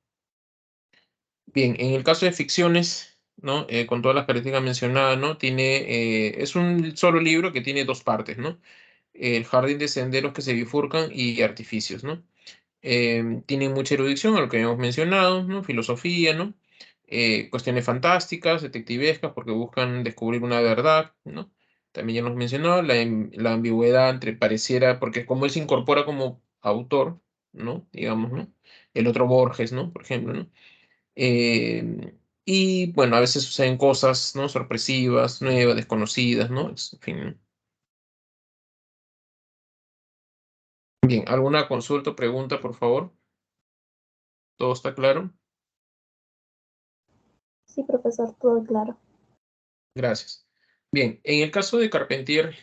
Bien, en el caso de ficciones, ¿no? Con todas las características mencionadas, ¿no? Es un solo libro que tiene dos partes, ¿no? El jardín de senderos que se bifurcan y artificios, ¿no? Tienen mucha erudición, a lo que habíamos mencionado, ¿no? Filosofía, ¿no? Cuestiones fantásticas, detectivescas, porque buscan descubrir una verdad, ¿no? También ya nos mencionó la ambigüedad entre pareciera, porque como él se incorpora como autor, ¿no? Digamos, ¿no? El otro Borges, ¿no? Por ejemplo, ¿no? Y bueno, a veces suceden cosas, ¿no? Sorpresivas, nuevas, desconocidas, ¿no? En fin, ¿no? Bien, ¿alguna consulta o pregunta, por favor? ¿Todo está claro? Sí, profesor, todo claro. Gracias. Bien, en el caso de Carpentier,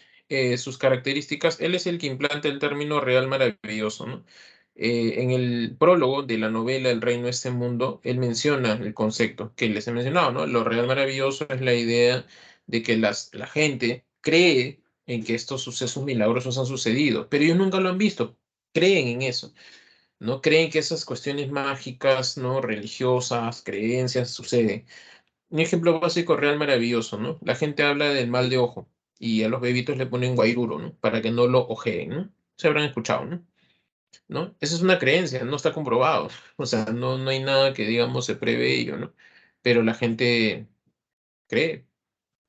sus características, él es el que implanta el término real maravilloso, ¿no? En el prólogo de la novela El reino de este mundo, él menciona el concepto que les he mencionado, ¿no? Lo real maravilloso es la idea de que la gente cree en que estos sucesos milagrosos han sucedido, pero ellos nunca lo han visto, creen en eso, ¿no? Creen que esas cuestiones mágicas, ¿no? Religiosas, creencias, suceden. Un ejemplo básico real maravilloso, ¿no? La gente habla del mal de ojo y a los bebitos le ponen guairuro, ¿no? Para que no lo ojeen, ¿no? Se habrán escuchado, ¿no? ¿No? Esa es una creencia, no está comprobado. O sea, no hay nada que, digamos, se prevé ello, ¿no? Pero la gente cree,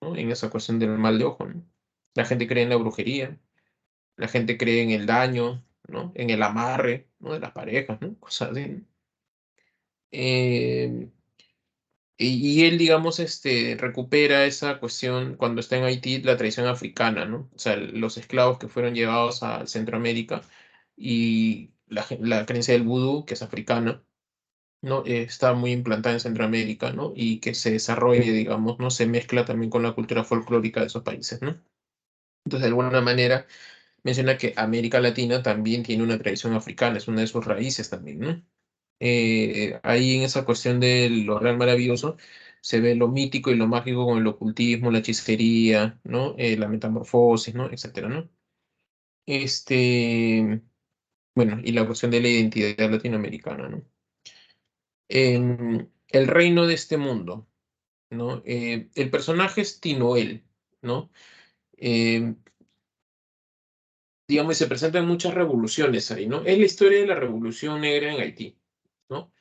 ¿no? En esa cuestión del mal de ojo, ¿no? La gente cree en la brujería, la gente cree en el daño, ¿no? En el amarre, ¿no? De las parejas, ¿no? Cosas así, ¿no? Eh, y él, digamos, recupera esa cuestión cuando está en Haití, la tradición africana, ¿no? O sea, los esclavos que fueron llevados a Centroamérica y la creencia del vudú, que es africana, ¿no? Está muy implantada en Centroamérica, ¿no? Y que se desarrolle, digamos, ¿no? Se mezcla también con la cultura folclórica de esos países, ¿no? Entonces, de alguna manera, menciona que América Latina también tiene una tradición africana, es una de sus raíces también, ¿no? Ahí en esa cuestión de lo real maravilloso se ve lo mítico y lo mágico con el ocultismo, la hechicería, ¿no? La metamorfosis, ¿no? Etcétera, ¿no? Bueno, y la cuestión de la identidad latinoamericana, ¿no? El reino de este mundo, ¿no? El personaje es Tinoel, ¿no? Eh, digamos, y se presentan muchas revoluciones ahí, ¿no? Es la historia de la Revolución Negra en Haití, ¿no?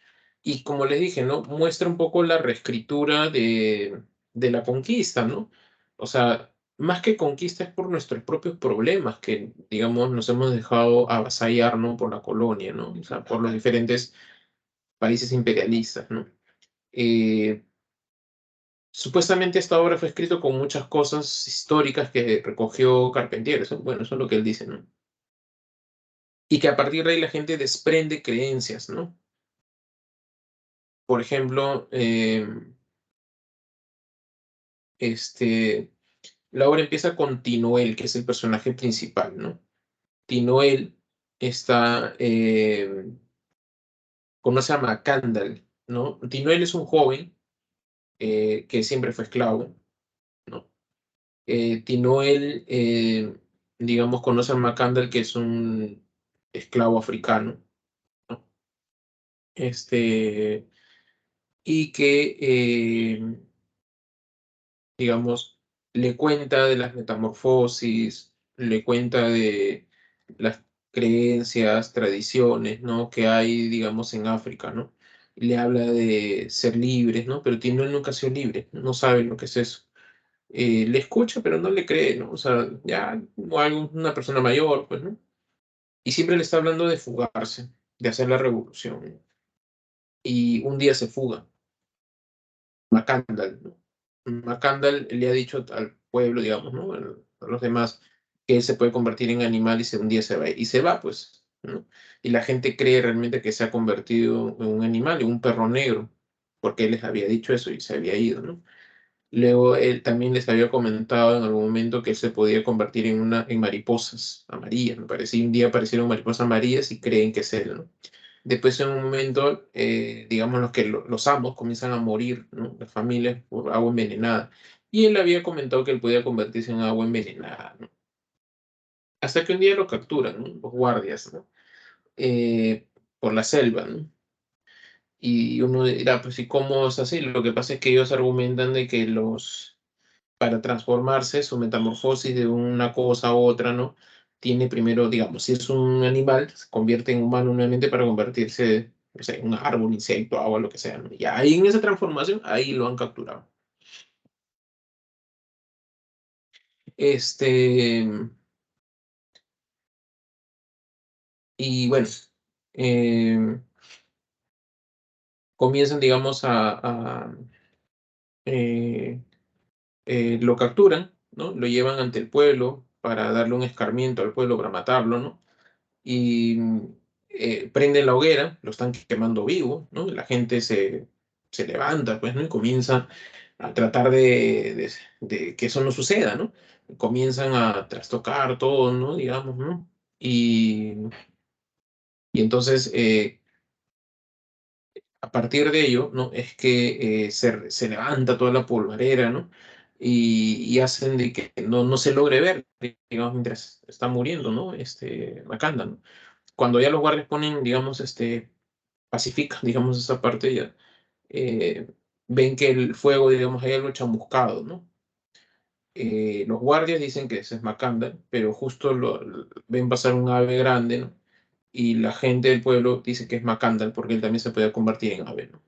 Y como les dije, ¿no? Muestra un poco la reescritura de la conquista, ¿no? O sea, más que conquista es por nuestros propios problemas que, digamos, nos hemos dejado avasallar, ¿no? Por la colonia, ¿no? O sea, por los diferentes países imperialistas, ¿no? Eh, Supuestamente esta obra fue escrita con muchas cosas históricas que recogió Carpentier, bueno, eso es lo que él dice, ¿no? Y que a partir de ahí la gente desprende creencias, ¿no? Por ejemplo, este, la obra empieza con Tinoel, que es el personaje principal, ¿no? Tinoel está, conoce a Macandal, ¿no? Tinoel es un joven que siempre fue esclavo, ¿no? Tinoel, digamos, conoce a Macandal, que es un esclavo africano, ¿no? Este, y que digamos, le cuenta de las metamorfosis, le cuenta de las creencias, tradiciones, ¿no? Que hay, digamos, en África, ¿no? Y le habla de ser libres, ¿no? Pero Tino nunca ha sido libre, no sabe lo que es eso. Le escucha, pero no le cree, ¿no? O sea, ya, o una persona mayor, pues, ¿no? Y siempre le está hablando de fugarse, de hacer la revolución, ¿no? Y un día se fuga, Macandal, ¿no? Macandal le ha dicho al pueblo, digamos, ¿no? A los demás, que él se puede convertir en animal y un día se va. Y se va, pues, ¿no? Y la gente cree realmente que se ha convertido en un animal, en un perro negro. porque él les había dicho eso y se había ido, ¿no? Luego él también les había comentado en algún momento que él se podía convertir en mariposas amarillas, me parece, y un día aparecieron mariposas amarillas y creen que es él, ¿no? Después en un momento, digamos, los amos comienzan a morir, ¿no? Las familias por agua envenenada. Y él había comentado que él podía convertirse en agua envenenada, ¿no? Hasta que un día lo capturan, ¿no? Los guardias, ¿no? Por la selva, ¿no? Y uno dirá, pues, ¿y cómo es así? Lo que pasa es que ellos argumentan de que para transformarse, su metamorfosis de una cosa a otra, ¿no? Tiene primero, digamos, si es un animal, se convierte en humano nuevamente para convertirse, no sé, en un árbol, insecto, agua, lo que sea, ¿no? Y ahí en esa transformación, ahí lo han capturado. Este, y bueno, eh, comienzan, digamos, eh, lo capturan, ¿no? Lo llevan ante el pueblo para darle un escarmiento al pueblo para matarlo, ¿no? Y prenden la hoguera, lo están quemando vivo, ¿no? La gente se levanta, pues, ¿no? Y comienza a tratar de que eso no suceda, ¿no? Comienzan a trastocar todo, ¿no? Digamos, ¿no? Y, y entonces, a partir de ello, ¿no? Es que se levanta toda la polvareda, ¿no? Y hacen de que no se logre ver, digamos, mientras está muriendo, ¿no? Wakanda, ¿no? Cuando ya los guardias ponen, digamos, pacifican, digamos, esa parte ya, eh, ven que el fuego, digamos, hay algo chamuscado, ¿no? Los guardias dicen que ese es Makanda, pero justo ven pasar un ave grande, ¿no? Y la gente del pueblo dice que es Makanda porque él también se puede convertir en ave, ¿no?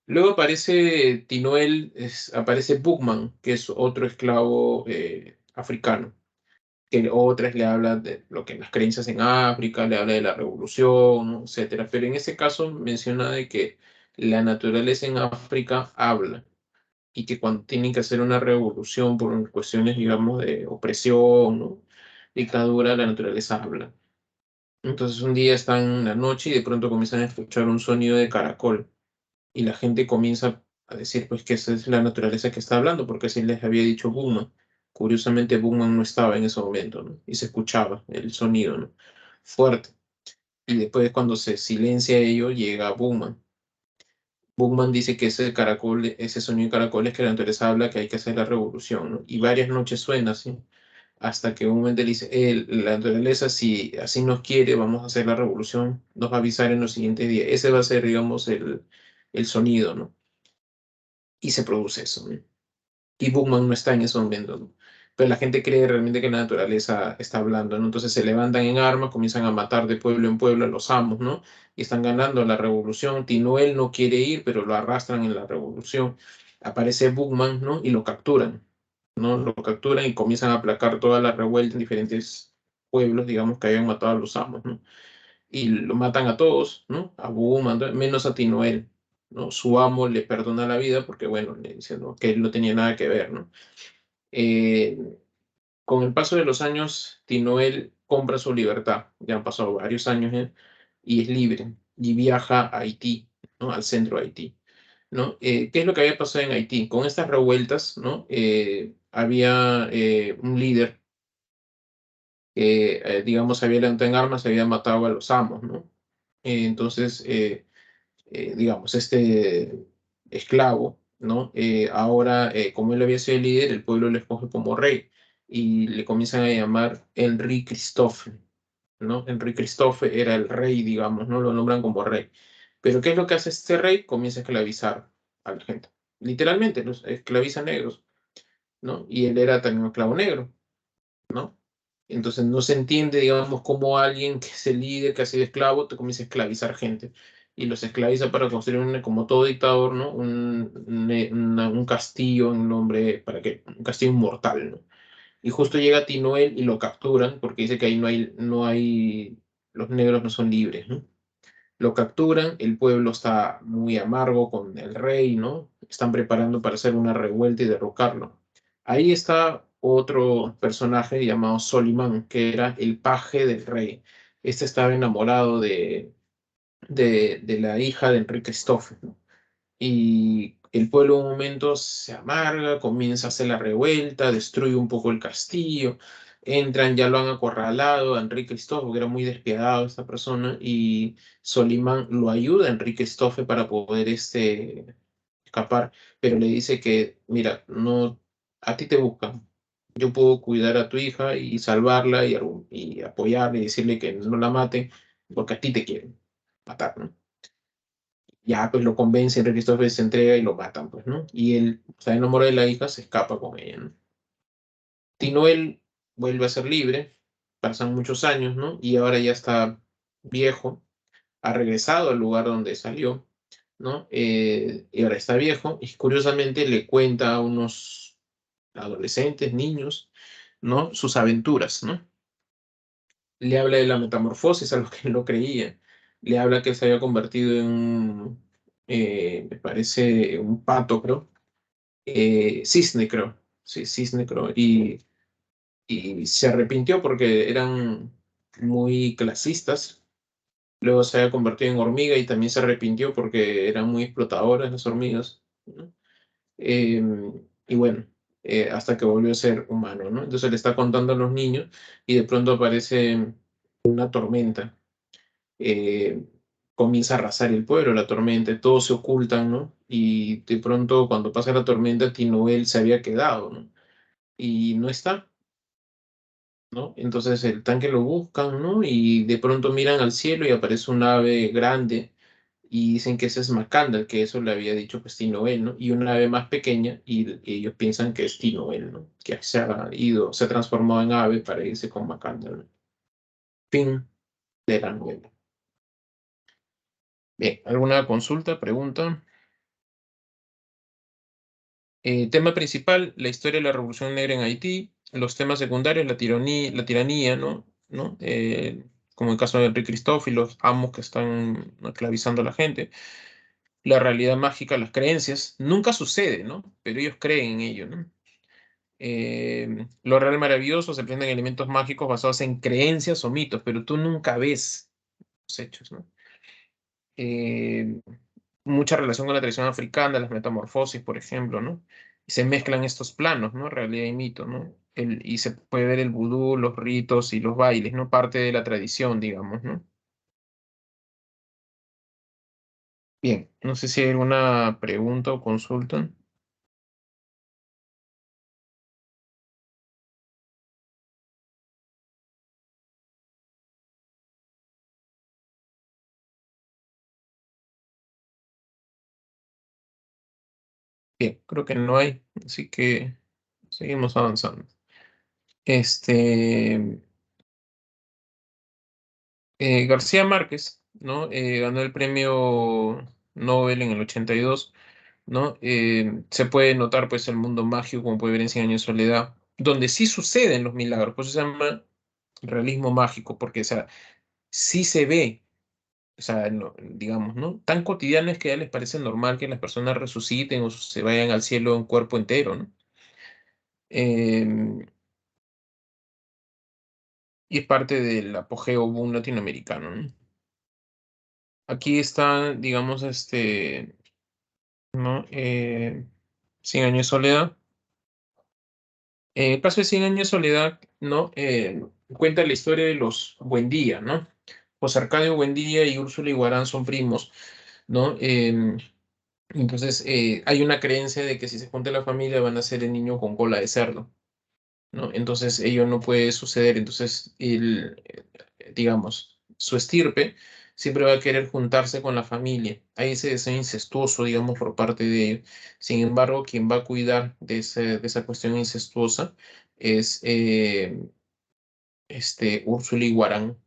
Luego aparece Tinoel, aparece Bookman, que es otro esclavo africano, que otras le habla de lo que las creencias en África, le habla de la revolución, ¿no? Etcétera. Pero en este caso menciona de que la naturaleza en África habla y que cuando tienen que hacer una revolución por cuestiones, digamos, de opresión, ¿no? Dictadura, la naturaleza habla. Entonces un día están en la noche y de pronto comienzan a escuchar un sonido de caracol y la gente comienza a decir pues que esa es la naturaleza que está hablando, porque así les había dicho Boogman. Curiosamente Boogman no estaba en ese momento, ¿no? Y se escuchaba el sonido, ¿no? Fuerte. Y después cuando se silencia ello, llega Boogman. Boogman dice que ese caracol, ese sonido de caracol es que la naturaleza habla que hay que hacer la revolución, ¿no? Y varias noches suena así, hasta que un momento le dice, la naturaleza si así nos quiere, vamos a hacer la revolución, nos va a avisar en los siguientes días. Ese va a ser, digamos, el sonido, ¿no? Y se produce eso, ¿no? Y Bookman no está en ese momento, ¿no? Pero la gente cree realmente que la naturaleza está hablando, ¿no? Entonces se levantan en armas, comienzan a matar de pueblo en pueblo a los amos, ¿no? Y están ganando la revolución. Tinoel no quiere ir, pero lo arrastran en la revolución. Aparece Bookman, ¿no? Y lo capturan, ¿no? Lo capturan y comienzan a aplacar toda la revuelta en diferentes pueblos, digamos, que habían matado a los amos, ¿no? Y lo matan a todos, ¿no? A Boogman, menos a Tinoel, ¿no? Su amo le perdona la vida porque, bueno, le dice, ¿no? Que él no tenía nada que ver, ¿no? Eh, con el paso de los años, Tinoel compra su libertad, ya han pasado varios años, y es libre, y viaja a Haití, ¿no? Al centro de Haití, ¿no? ¿Qué es lo que había pasado en Haití? Con estas revueltas, ¿no? Había un líder que, digamos, había levantado en armas, había matado a los amos, ¿no? Entonces, digamos, este esclavo, ¿no? Ahora, como él había sido el líder, el pueblo le escoge como rey y le comienzan a llamar Henri Christophe, ¿no? Henri Christophe era el rey, digamos, ¿no? Lo nombran como rey. Pero ¿qué es lo que hace este rey? Comienza a esclavizar a la gente. Literalmente, los esclaviza negros, ¿no? Y él era también un esclavo negro, ¿no? Entonces no se entiende, digamos, cómo alguien que es el líder, que ha sido esclavo, te comienza a esclavizar gente. Y los esclaviza para construir, como todo dictador, ¿no? Un castillo en nombre, para que, un castillo inmortal, ¿no? Y justo llega Tinoel y lo capturan porque dice que ahí los negros no son libres, ¿no? Lo capturan, el pueblo está muy amargo con el rey, ¿no? Están preparando para hacer una revuelta y derrocarlo. Ahí está otro personaje llamado Solimán, que era el paje del rey. Este estaba enamorado de la hija de Enrique Stoffel, ¿no? Y el pueblo en un momento se amarga, comienza a hacer la revuelta, destruye un poco el castillo, entran, ya lo han acorralado a Enrique Stoffel, que era muy despiadado esta persona, y Solimán lo ayuda a Enrique Stoffel para poder escapar, pero le dice que, mira, no, a ti te buscan. Yo puedo cuidar a tu hija y salvarla y apoyarla y decirle que no la mate porque a ti te quieren matar, ¿no? Ya, pues lo convence, Enrique Christopher se entrega y lo matan, pues, ¿no? Y él se enamora de la hija, se escapa con ella, ¿no? Tinoel vuelve a ser libre, pasan muchos años, ¿no? Y ahora ya está viejo, ha regresado al lugar donde salió, ¿no? Y ahora está viejo y curiosamente le cuenta a unos adolescentes, niños, ¿no? Sus aventuras, ¿no? Le habla de la metamorfosis a los que no creía. Le habla que se había convertido en me parece, un pato, creo. Cisne, creo. Sí, cisne, creo. Y se arrepintió porque eran muy clasistas. Luego se había convertido en hormiga y también se arrepintió porque eran muy explotadoras las hormigas, ¿no? Eh, y bueno, hasta que volvió a ser humano, ¿no? Entonces le está contando a los niños y de pronto aparece una tormenta. eh, Comienza a arrasar el pueblo, la tormenta, todos se ocultan, ¿no? Y de pronto cuando pasa la tormenta, Tinoel se había quedado, ¿no? Y no está, ¿no? Entonces el tanque lo buscan, ¿no? Y de pronto miran al cielo y aparece un ave grande y dicen que ese es Macandal, que eso le había dicho pues Tinoel, ¿no? Y una ave más pequeña y ellos piensan que es Tinoel, ¿no? Que se ha ido, se ha transformado en ave para irse con Macandal, ¿no? Fin de la novela. Bien, ¿alguna consulta, pregunta? Tema principal, la historia de la Revolución Negra en Haití. Los temas secundarios, la tiranía, ¿no? ¿No? Como el caso de Enrique Christophe y los amos que están, ¿no?, esclavizando a la gente. La realidad mágica, las creencias. Nunca sucede, ¿no? Pero ellos creen en ello, ¿no? Lo real maravilloso, se presentan elementos mágicos basados en creencias o mitos, pero tú nunca ves los hechos, ¿no? Eh, Mucha relación con la tradición africana, las metamorfosis, por ejemplo, ¿no? Y se mezclan estos planos, ¿no? Realidad y mito, ¿no? Y se puede ver el vudú, los ritos y los bailes, ¿no? Parte de la tradición, digamos, ¿no? Bien, no sé si hay alguna pregunta o consulta. Bien, creo que no hay, así que seguimos avanzando. Este, García Márquez, ¿no? Ganó el premio Nobel en el 82, ¿no? Se puede notar, pues, el mundo mágico, como puede ver en Cien años de soledad, donde sí suceden los milagros, por eso se llama realismo mágico, porque, o sea, sí se ve, o sea, digamos, ¿no? Tan cotidiano es que ya les parece normal que las personas resuciten o se vayan al cielo en cuerpo entero, ¿no? Eh, y es parte del apogeo boom latinoamericano, ¿no? Aquí está, digamos, ¿no? Cien años de soledad. El caso de Cien años de soledad, ¿no? Cuenta la historia de los Buendía, ¿no? José Arcadio Buendía y Úrsula Iguarán son primos, ¿no? Entonces, hay una creencia de que si se junta la familia van a ser el niño con cola de cerdo, ¿no? Entonces, ello no puede suceder. Entonces, digamos, su estirpe siempre va a querer juntarse con la familia. Hay ese deseo incestuoso, digamos, por parte de ellos. Sin embargo, quien va a cuidar de esa cuestión incestuosa es Úrsula Iguarán,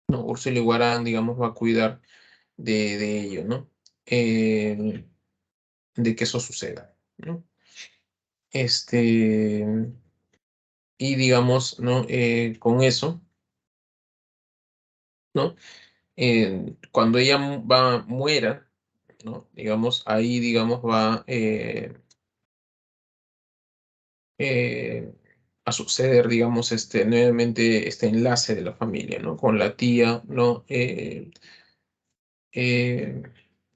¿no? Úrsula Iguarán, digamos, va a cuidar de ello, ¿no? Eh, de que eso suceda, ¿no? Este, y digamos, ¿no? Con eso, ¿no? Cuando ella muera, ¿no? Digamos, ahí, digamos, va eh, a suceder, digamos, nuevamente este enlace de la familia, ¿no? Con la tía, ¿no? eh,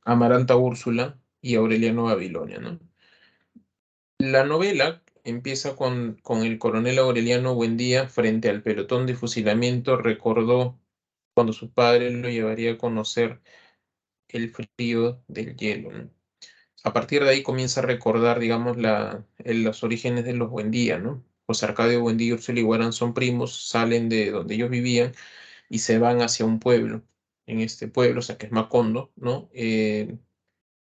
Amaranta Úrsula y Aureliano Babilonia, ¿no? La novela empieza con el coronel Aureliano Buendía frente al pelotón de fusilamiento. Recordó cuando su padre lo llevaría a conocer el frío del hielo, ¿no? A partir de ahí comienza a recordar, digamos, los orígenes de los Buendía, ¿no? José Arcadio Buendía y Úrsula Iguarán son primos, salen de donde ellos vivían y se van hacia un pueblo. En este pueblo, o sea, que es Macondo, ¿no?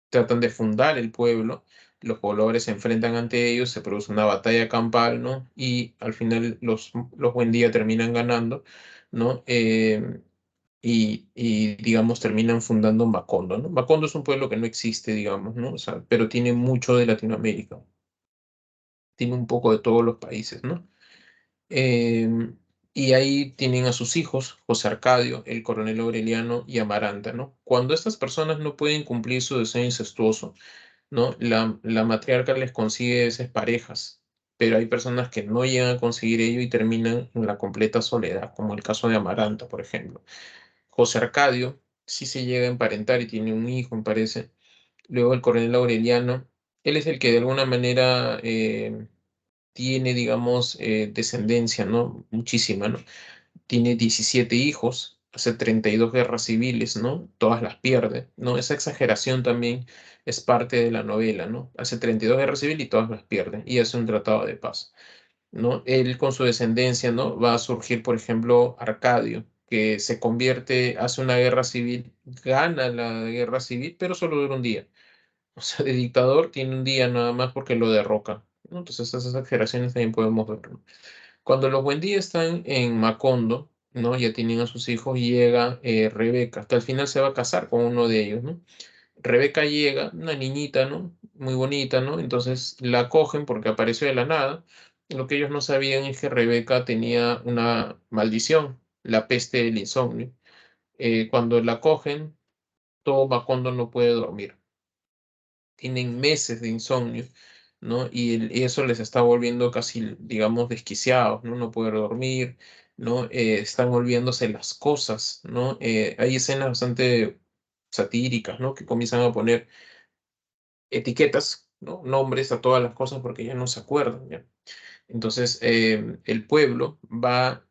Tratan de fundar el pueblo, los pobladores se enfrentan ante ellos, se produce una batalla campal, ¿no? Y al final los Buendía terminan ganando, ¿no? Digamos, terminan fundando Macondo, ¿no? Macondo es un pueblo que no existe, digamos, ¿no? O sea, pero tiene mucho de Latinoamérica, tiene un poco de todos los países, ¿no? Eh, y ahí tienen a sus hijos, José Arcadio, el coronel Aureliano y Amaranta, ¿no? Cuando estas personas no pueden cumplir su deseo incestuoso, ¿no? La matriarca les consigue esas parejas, pero hay personas que no llegan a conseguir ello y terminan en la completa soledad, como el caso de Amaranta, por ejemplo. José Arcadio sí se llega a emparentar y tiene un hijo, me parece. Luego el coronel Aureliano, él es el que de alguna manera tiene, digamos, descendencia, ¿no? Muchísima, ¿no? Tiene 17 hijos, hace 32 guerras civiles, ¿no? Todas las pierde, ¿no? Esa exageración también es parte de la novela, ¿no? Hace 32 guerras civiles y todas las pierde, y hace un tratado de paz, ¿no? Él con su descendencia, ¿no? Va a surgir, por ejemplo, Arcadio, que se convierte, hace una guerra civil, gana la guerra civil, pero solo dura un día. O sea, de dictador tiene un día nada más porque lo derroca, ¿no? Entonces esas exageraciones también podemos ver, ¿no? Cuando los Buendía están en Macondo, ¿no? Ya tienen a sus hijos, llega Rebeca, que al final se va a casar con uno de ellos, ¿no? Rebeca llega, una niñita, ¿no? Muy bonita, ¿no? Entonces la cogen porque apareció de la nada. Lo que ellos no sabían es que Rebeca tenía una maldición, la peste del insomnio. Cuando la cogen, todo Macondo no puede dormir. Tienen meses de insomnio, ¿no? Y eso les está volviendo casi, digamos, desquiciados, ¿no? No poder dormir, ¿no? Están olvidándose las cosas, ¿no? Hay escenas bastante satíricas, ¿no? Que comienzan a poner etiquetas, ¿no? Nombres a todas las cosas porque ya no se acuerdan, ¿ya? Entonces, el pueblo va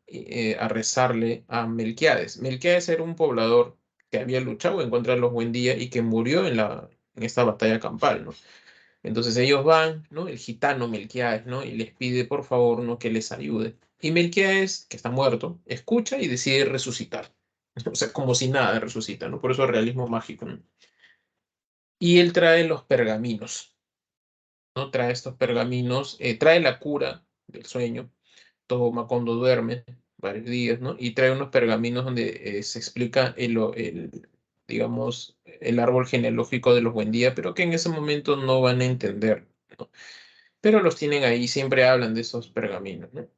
a rezarle a Melquiades. Melquiades era un poblador que había luchado en contra de los Buendía y que murió en esta batalla campal, ¿no? Entonces ellos van, ¿no? El gitano Melquiades, ¿no? Y les pide por favor, ¿no? Que les ayude. Y Melquiades, que está muerto, escucha y decide resucitar. O sea, como si nada resucita, ¿no? Por eso es realismo mágico, ¿no? Y él trae los pergaminos, ¿no? Trae estos pergaminos, trae la cura del sueño. Todo Macondo duerme varios días, ¿no? Y trae unos pergaminos donde se explica digamos, el árbol genealógico de los Buendía, pero que en ese momento no van a entender, ¿no? Pero los tienen ahí, siempre hablan de esos pergaminos, ¿no?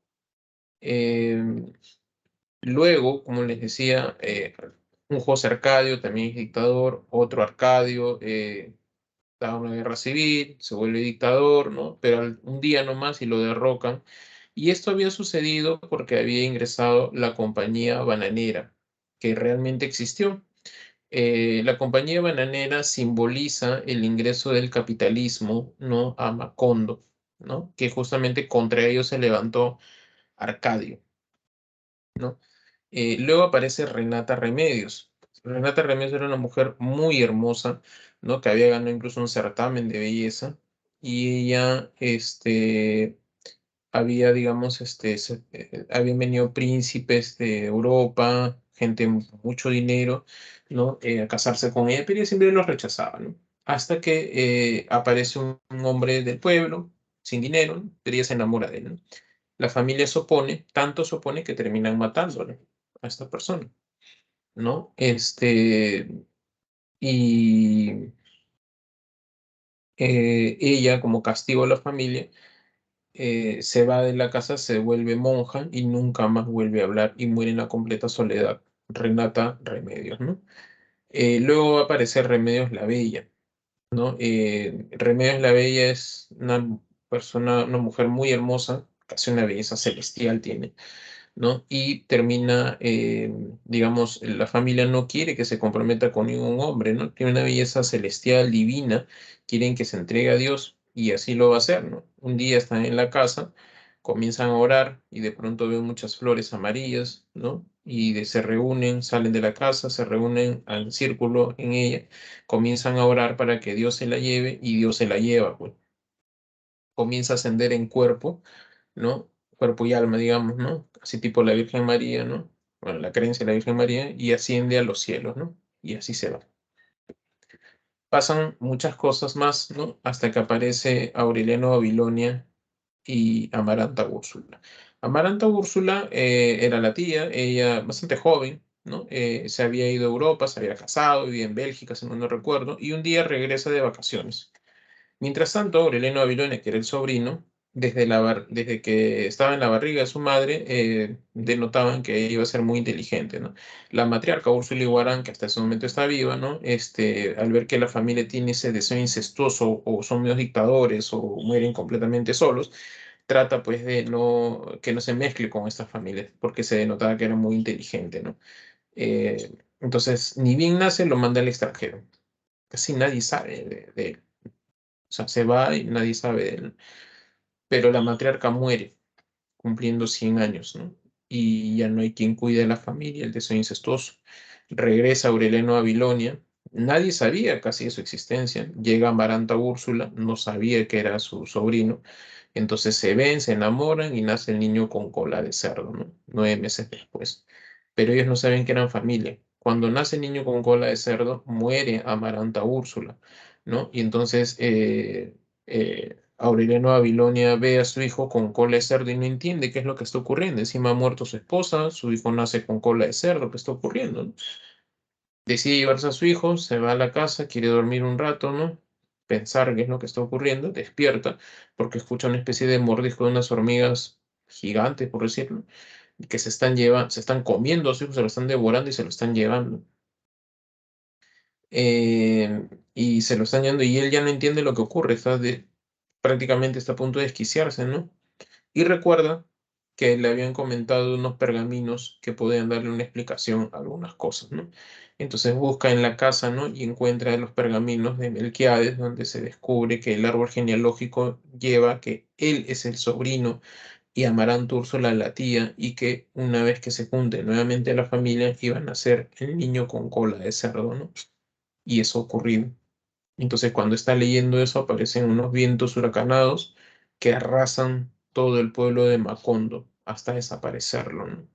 Eh, Luego, como les decía, un José Arcadio también es dictador, otro Arcadio da una guerra civil, se vuelve dictador, ¿no? Pero un día nomás y lo derrocan. Y esto había sucedido porque había ingresado la compañía bananera, que realmente existió. La compañía bananera simboliza el ingreso del capitalismo, ¿no? A Macondo, ¿no? Que justamente contra ellos se levantó Arcadio, ¿no? Luego aparece Renata Remedios. Renata Remedios era una mujer muy hermosa, ¿no? Que había ganado incluso un certamen de belleza y ella, había, digamos, habían venido príncipes de Europa, gente con mucho dinero, ¿no? A casarse con ella, pero ella siempre los rechazaba, ¿no? Hasta que aparece un hombre del pueblo, sin dinero, ¿no? Pero ella se enamora de él, ¿no? La familia se opone, tanto se opone que terminan matándole a esta persona, ¿no? Y ella, como castigo a la familia, se va de la casa, se vuelve monja y nunca más vuelve a hablar y muere en la completa soledad. Renata Remedios, ¿no? Luego va a aparecer Remedios la Bella, ¿no? Remedios la Bella es una persona, una mujer muy hermosa, casi una belleza celestial tiene, ¿no? Y termina, digamos, la familia no quiere que se comprometa con ningún hombre, ¿no? Tiene una belleza celestial, divina, quieren que se entregue a Dios y así lo va a hacer, ¿no? Un día están en la casa, comienzan a orar y de pronto ven muchas flores amarillas, ¿no? Se reúnen, salen de la casa, se reúnen al círculo en ella, comienzan a orar para que Dios se la lleve y Dios se la lleva, pues. Comienza a ascender en cuerpo, ¿no? Cuerpo y alma, digamos, ¿no? Así tipo la Virgen María, ¿no? Bueno, la creencia de la Virgen María y asciende a los cielos, ¿no? Y así se va. Pasan muchas cosas más, ¿no? Hasta que aparece Aureliano Babilonia y Amaranta Úrsula. Amaranta Úrsula era la tía, ella bastante joven, ¿no? Se había ido a Europa, se había casado, vivía en Bélgica, si mal no recuerdo, y un día regresa de vacaciones. Mientras tanto, Aureliano Babilonia, que era el sobrino, desde que estaba en la barriga de su madre, denotaban que iba a ser muy inteligente, ¿no? La matriarca Úrsula Iguarán, que hasta ese momento está viva, ¿no? Al ver que la familia tiene ese deseo incestuoso o son medios dictadores o mueren completamente solos, trata pues de que no se mezcle con estas familias, porque se denotaba que era muy inteligente, ¿no? Entonces, ni bien nace, lo manda al extranjero. Casi nadie sabe de él. O sea, se va y nadie sabe de él. Pero la matriarca muere cumpliendo 100 años, ¿no? Y ya no hay quien cuide de la familia, el deseo incestuoso. Regresa Aureliano a Babilonia. Nadie sabía casi de su existencia. Llega Amaranta Úrsula, no sabía que era su sobrino. Entonces se ven, se enamoran y nace el niño con cola de cerdo, ¿no? 9 meses después. Pero ellos no saben que eran familia. Cuando nace el niño con cola de cerdo, muere Amaranta Úrsula, ¿no? Y entonces Aureliano Babilonia ve a su hijo con cola de cerdo y no entiende qué es lo que está ocurriendo. Encima ha muerto su esposa, su hijo nace con cola de cerdo, ¿qué está ocurriendo, no? Decide llevarse a su hijo, se va a la casa, quiere dormir un rato, ¿no? Pensar qué es lo que está ocurriendo, despierta porque escucha una especie de mordisco de unas hormigas gigantes, por decirlo, que se están comiendo a su hijo, se lo están devorando y se lo están llevando. Y se lo están llevando y él ya no entiende lo que ocurre, prácticamente está a punto de desquiciarse, ¿no? Y recuerda que le habían comentado unos pergaminos que podían darle una explicación a algunas cosas, ¿no? Entonces busca en la casa, ¿no? Y encuentra los pergaminos de Melquiades, donde se descubre que el árbol genealógico lleva que él es el sobrino y Amaranta Úrsula la tía, y que una vez que se junte nuevamente la familia, iban a ser el niño con cola de cerdo, ¿no? Y eso ocurrió. Entonces, cuando está leyendo eso, aparecen unos vientos huracanados que arrasan todo el pueblo de Macondo hasta desaparecerlo, ¿no?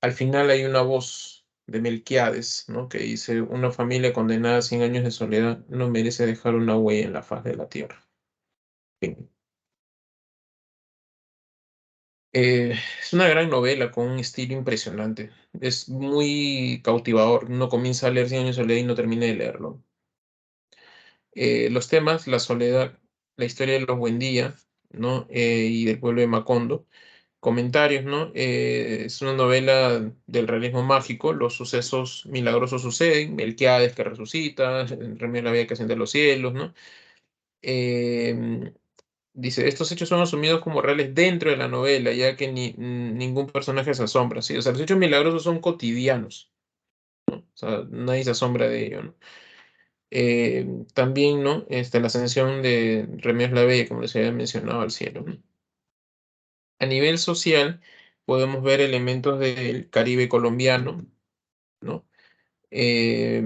Al final hay una voz de Melquiades, ¿no? Que dice, una familia condenada a 100 años de soledad no merece dejar una huella en la faz de la tierra. Fin. Es una gran novela con un estilo impresionante. Es muy cautivador. Uno comienza a leer 100 años de soledad y no termina de leerlo. Los temas, la soledad, la historia de los Buendía, ¿no? Y del pueblo de Macondo. Comentarios, ¿no? Es una novela del realismo mágico, los sucesos milagrosos suceden, Melquiades que resucita, el Remio de la vida que asciende a los cielos, ¿no? Eh, Dice, estos hechos son asumidos como reales dentro de la novela, ya que ningún personaje se asombra, ¿sí? O sea, los hechos milagrosos son cotidianos, o sea, nadie se asombra de ello, ¿no? También, ¿no? La ascensión de Remedios la Bella, como les había mencionado, al cielo, ¿no? A nivel social, podemos ver elementos del Caribe colombiano, ¿no? Eh,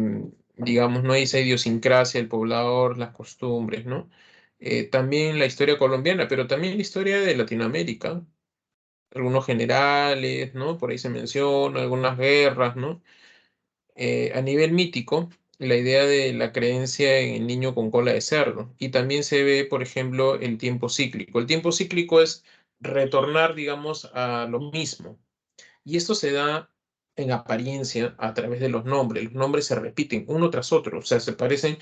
digamos, no hay esa idiosincrasia, el poblador, las costumbres, ¿no? También la historia colombiana, pero también la historia de Latinoamérica, algunos generales, ¿no? Por ahí se menciona, algunas guerras, ¿no? A nivel mítico, la idea de la creencia en el niño con cola de cerdo. Y también se ve, por ejemplo, el tiempo cíclico. El tiempo cíclico es retornar, digamos, a lo mismo. Y esto se da en apariencia a través de los nombres. Los nombres se repiten uno tras otro. O sea, se parecen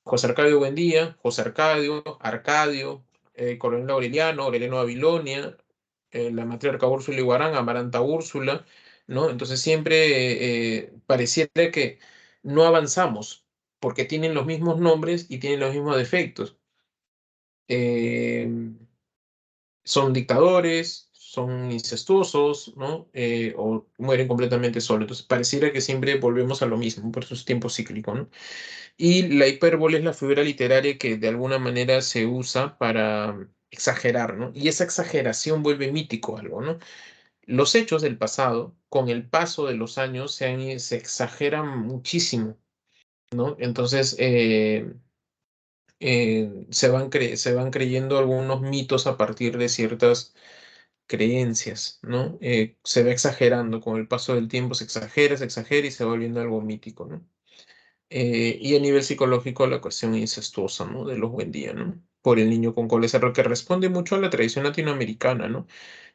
José Arcadio Buendía, José Arcadio, Arcadio, Coronel Aureliano, Aureliano Babilonia, la matriarca Úrsula Iguarán, Amaranta Úrsula, ¿no? Entonces siempre pareciera que no avanzamos porque tienen los mismos nombres y tienen los mismos defectos. Eh, Son dictadores, son incestuosos, ¿no? O mueren completamente solos. Entonces, pareciera que siempre volvemos a lo mismo, por eso es tiempo cíclico, ¿no? Y la hipérbole es la figura literaria que de alguna manera se usa para exagerar, ¿no? Y esa exageración vuelve mítico algo, ¿no? Los hechos del pasado, con el paso de los años, se exageran muchísimo, ¿no? Entonces, se van creyendo algunos mitos a partir de ciertas creencias, ¿no? Se va exagerando, con el paso del tiempo se exagera y se va volviendo algo mítico, ¿no? Y a nivel psicológico, la cuestión incestuosa, ¿no? De los buen día, ¿no? Por el niño con cola de cerdo, que responde mucho a la tradición latinoamericana, ¿no?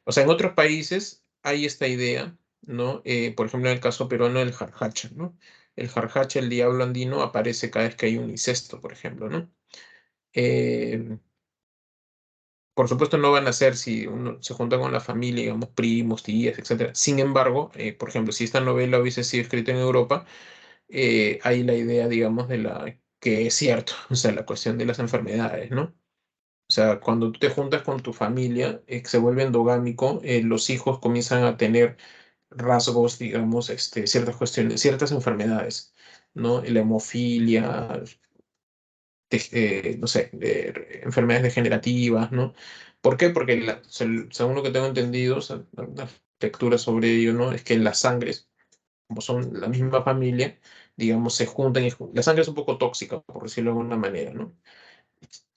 O sea, en otros países hay esta idea, ¿no? Por ejemplo, en el caso peruano, el jarjacha, ¿no? El jarjacha, el diablo andino, aparece cada vez que hay un incesto, por ejemplo, ¿no? Eh, por supuesto, no van a ser si uno se junta con la familia, digamos, primos, tías, etcétera. Sin embargo, por ejemplo, si esta novela hubiese sido escrita en Europa, hay la idea, digamos, de la que es cierto, o sea, la cuestión de las enfermedades, ¿no? O sea, cuando tú te juntas con tu familia, se vuelve endogámico, los hijos comienzan a tener rasgos, digamos, ciertas cuestiones, ciertas enfermedades, ¿no? La hemofilia, no sé, enfermedades degenerativas, ¿no? ¿Por qué? Porque según lo que tengo entendido, o sea, la lectura sobre ello, ¿no? Es que las sangres, como son la misma familia, digamos, se juntan y la sangre es un poco tóxica, por decirlo de alguna manera, ¿no?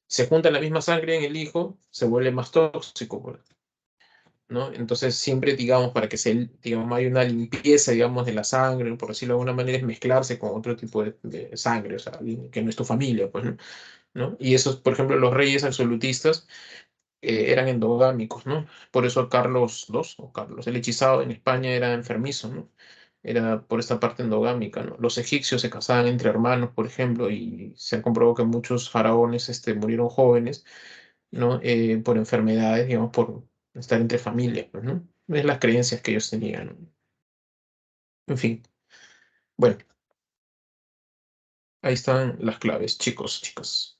Se junta la misma sangre en el hijo, se vuelve más tóxico, pues, ¿no? Entonces siempre, digamos, para que digamos, haya una limpieza, digamos, de la sangre, por decirlo de alguna manera, es mezclarse con otro tipo de sangre, o sea, alguien que no es tu familia, pues, ¿no? ¿No? Y esos, por ejemplo, los reyes absolutistas eran endogámicos, ¿no? Por eso Carlos II, o Carlos el hechizado en España era enfermizo, ¿no? Era por esta parte endogámica, ¿no? Los egipcios se casaban entre hermanos, por ejemplo, y se ha comprobado que muchos faraones murieron jóvenes, ¿no? Por enfermedades, digamos, por estar entre familias, pues, ¿no? Es las creencias que ellos tenían, ¿no? En fin, bueno, ahí están las claves, chicos, chicas.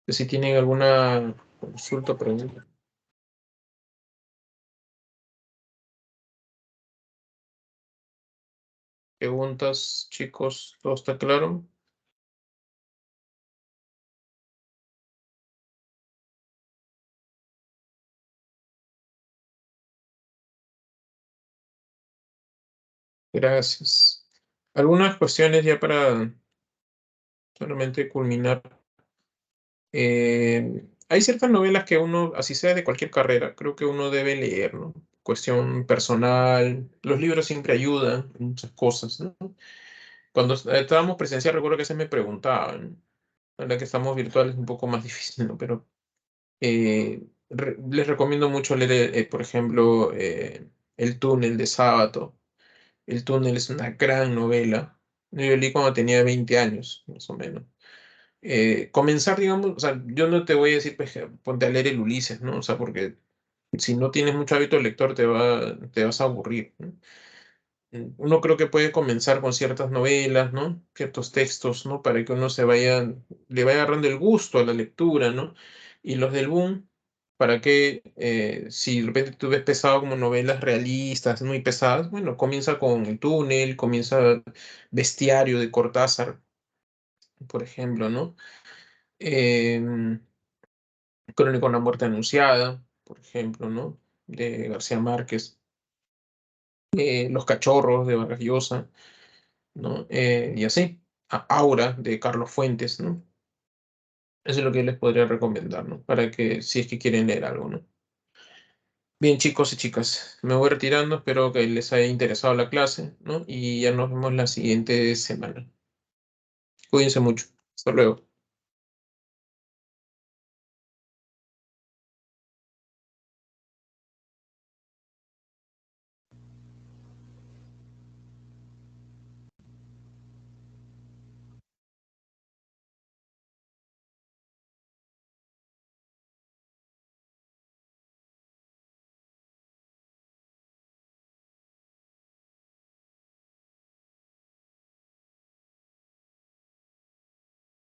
Si tienen alguna consulta, pregunta, preguntas, chicos, ¿todo está claro? Gracias. Algunas cuestiones ya para solamente culminar. Hay ciertas novelas que uno, así sea de cualquier carrera, creo que uno debe leer, ¿no? Cuestión personal. Los libros siempre ayudan en muchas cosas, ¿no? Cuando estábamos presencial, recuerdo que se me preguntaban. Ahora que estamos virtuales es un poco más difícil, ¿no? Pero les recomiendo mucho leer, por ejemplo, El túnel de Sábato. El túnel es una gran novela. Yo leí cuando tenía 20 años, más o menos. Comenzar, digamos, o sea, yo no te voy a decir, pues, que ponte a leer el Ulises, ¿no? O sea, porque si no tienes mucho hábito lector, te vas a aburrir, ¿no? Uno creo que puede comenzar con ciertas novelas, ¿no? Ciertos textos, ¿no? Para que uno le vaya agarrando el gusto a la lectura, ¿no? Y los del boom, para que si de repente tú ves pesado como novelas realistas, muy pesadas, bueno, comienza con El túnel, comienza Bestiario de Cortázar, por ejemplo, ¿no? Em, Crónica de una muerte anunciada, por ejemplo, ¿no? De García Márquez. Los cachorros de Vargas Llosa, ¿no? Y así. Aura de Carlos Fuentes, ¿no? Eso es lo que les podría recomendar, ¿no? Para que, si es que quieren leer algo, ¿no? Bien, chicos y chicas, me voy retirando, espero que les haya interesado la clase, ¿no? Y ya nos vemos la siguiente semana. Cuídense mucho. Hasta luego.